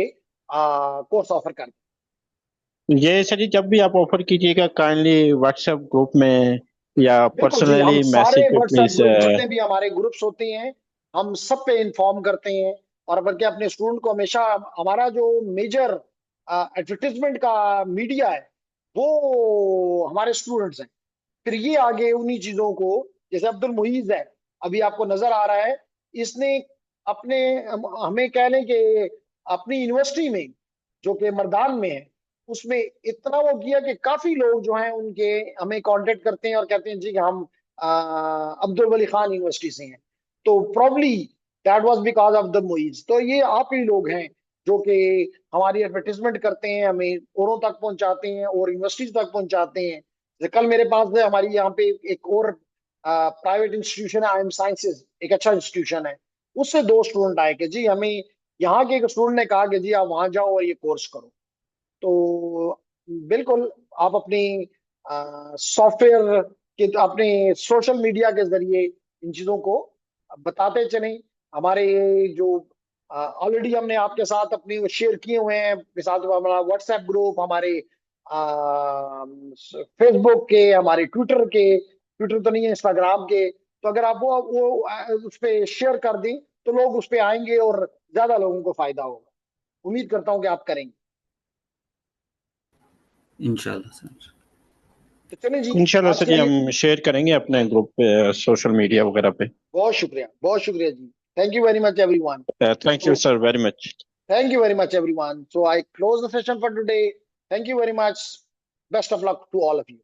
कोर्स ऑफर करते हैं। ये सर जी, जब भी आप ऑफर कीजिएगा काइंडली व्हाट्सएप ग्रुप में या बिल्कुल जी, हम पर्सनली सारे मैसेज पे व्हाट्सएप प्लीज। ग्रुप जितने भी हमारे ग्रुप्स होते हैं, हम सब पे इन्फॉर्म करते हैं। और बल्कि अपने स्टूडेंट को हमेशा, हमारा जो मेजर एडवर्टीजमेंट का मीडिया है वो हमारे स्टूडेंट्स हैं। फिर ये आगे उन्हीं चीजों को, जैसे अब्दुल मुईज है, अभी आपको नजर आ रहा है, इसने अपने हमें कह लें कि अपनी यूनिवर्सिटी में जो कि मर्दान में है, उसमें इतना वो किया कि काफी लोग जो हैं उनके हमें कांटेक्ट करते हैं और कहते हैं जी कि हम अब्दुल वली खान यूनिवर्सिटी से हैं। तो probably that was because of the Muiz. तो ये आप ही लोग हैं जो कि हमारी एडवर्टीजमेंट करते हैं, हमें औरों तक पहुंचाते हैं और यूनिवर्सिटीज तक पहुंचाते हैं। जैसे कल मेरे पास में हमारी यहाँ पे एक और प्राइवेट इंस्टीट्यूशन है, आई एम साइंसेज, एक अच्छा इंस्टीट्यूशन है, उससे 2 स्टूडेंट आए कि जी हमें, यहाँ के एक स्टूडेंट ने कहा कि जी आप वहां जाओ और ये कोर्स करो। तो बिल्कुल आप अपनी सॉफ्टवेयर के, अपने सोशल मीडिया के जरिए इन चीजों को बताते चलें। हमारे जो ऑलरेडी हमने आपके साथ अपनी शेयर किए हुए हैं, मिसाल के हमारा व्हाट्सएप ग्रुप, हमारे फेसबुक के, हमारे ट्विटर के, ट्विटर तो नहीं है, इंस्टाग्राम के। तो अगर आप वो उस पर शेयर कर दें तो लोग उस पर आएंगे और ज्यादा लोगों को फायदा होगा। उम्मीद करता हूँ कि आप करेंगे। इंशाल्लाह सर। तो चलें जी, इंशाल्लाह आज सर के जी, लिए हम शेयर करेंगे अपने ग्रुप पे, सोशल मीडिया वगैरह पे। बहुत शुक्रिया, बहुत शुक्रिया जी। Thank you very much everyone. Thank you So, sir very much. thank you very much everyone. So I close the session for today. Thank you very much. Best of luck to all of you.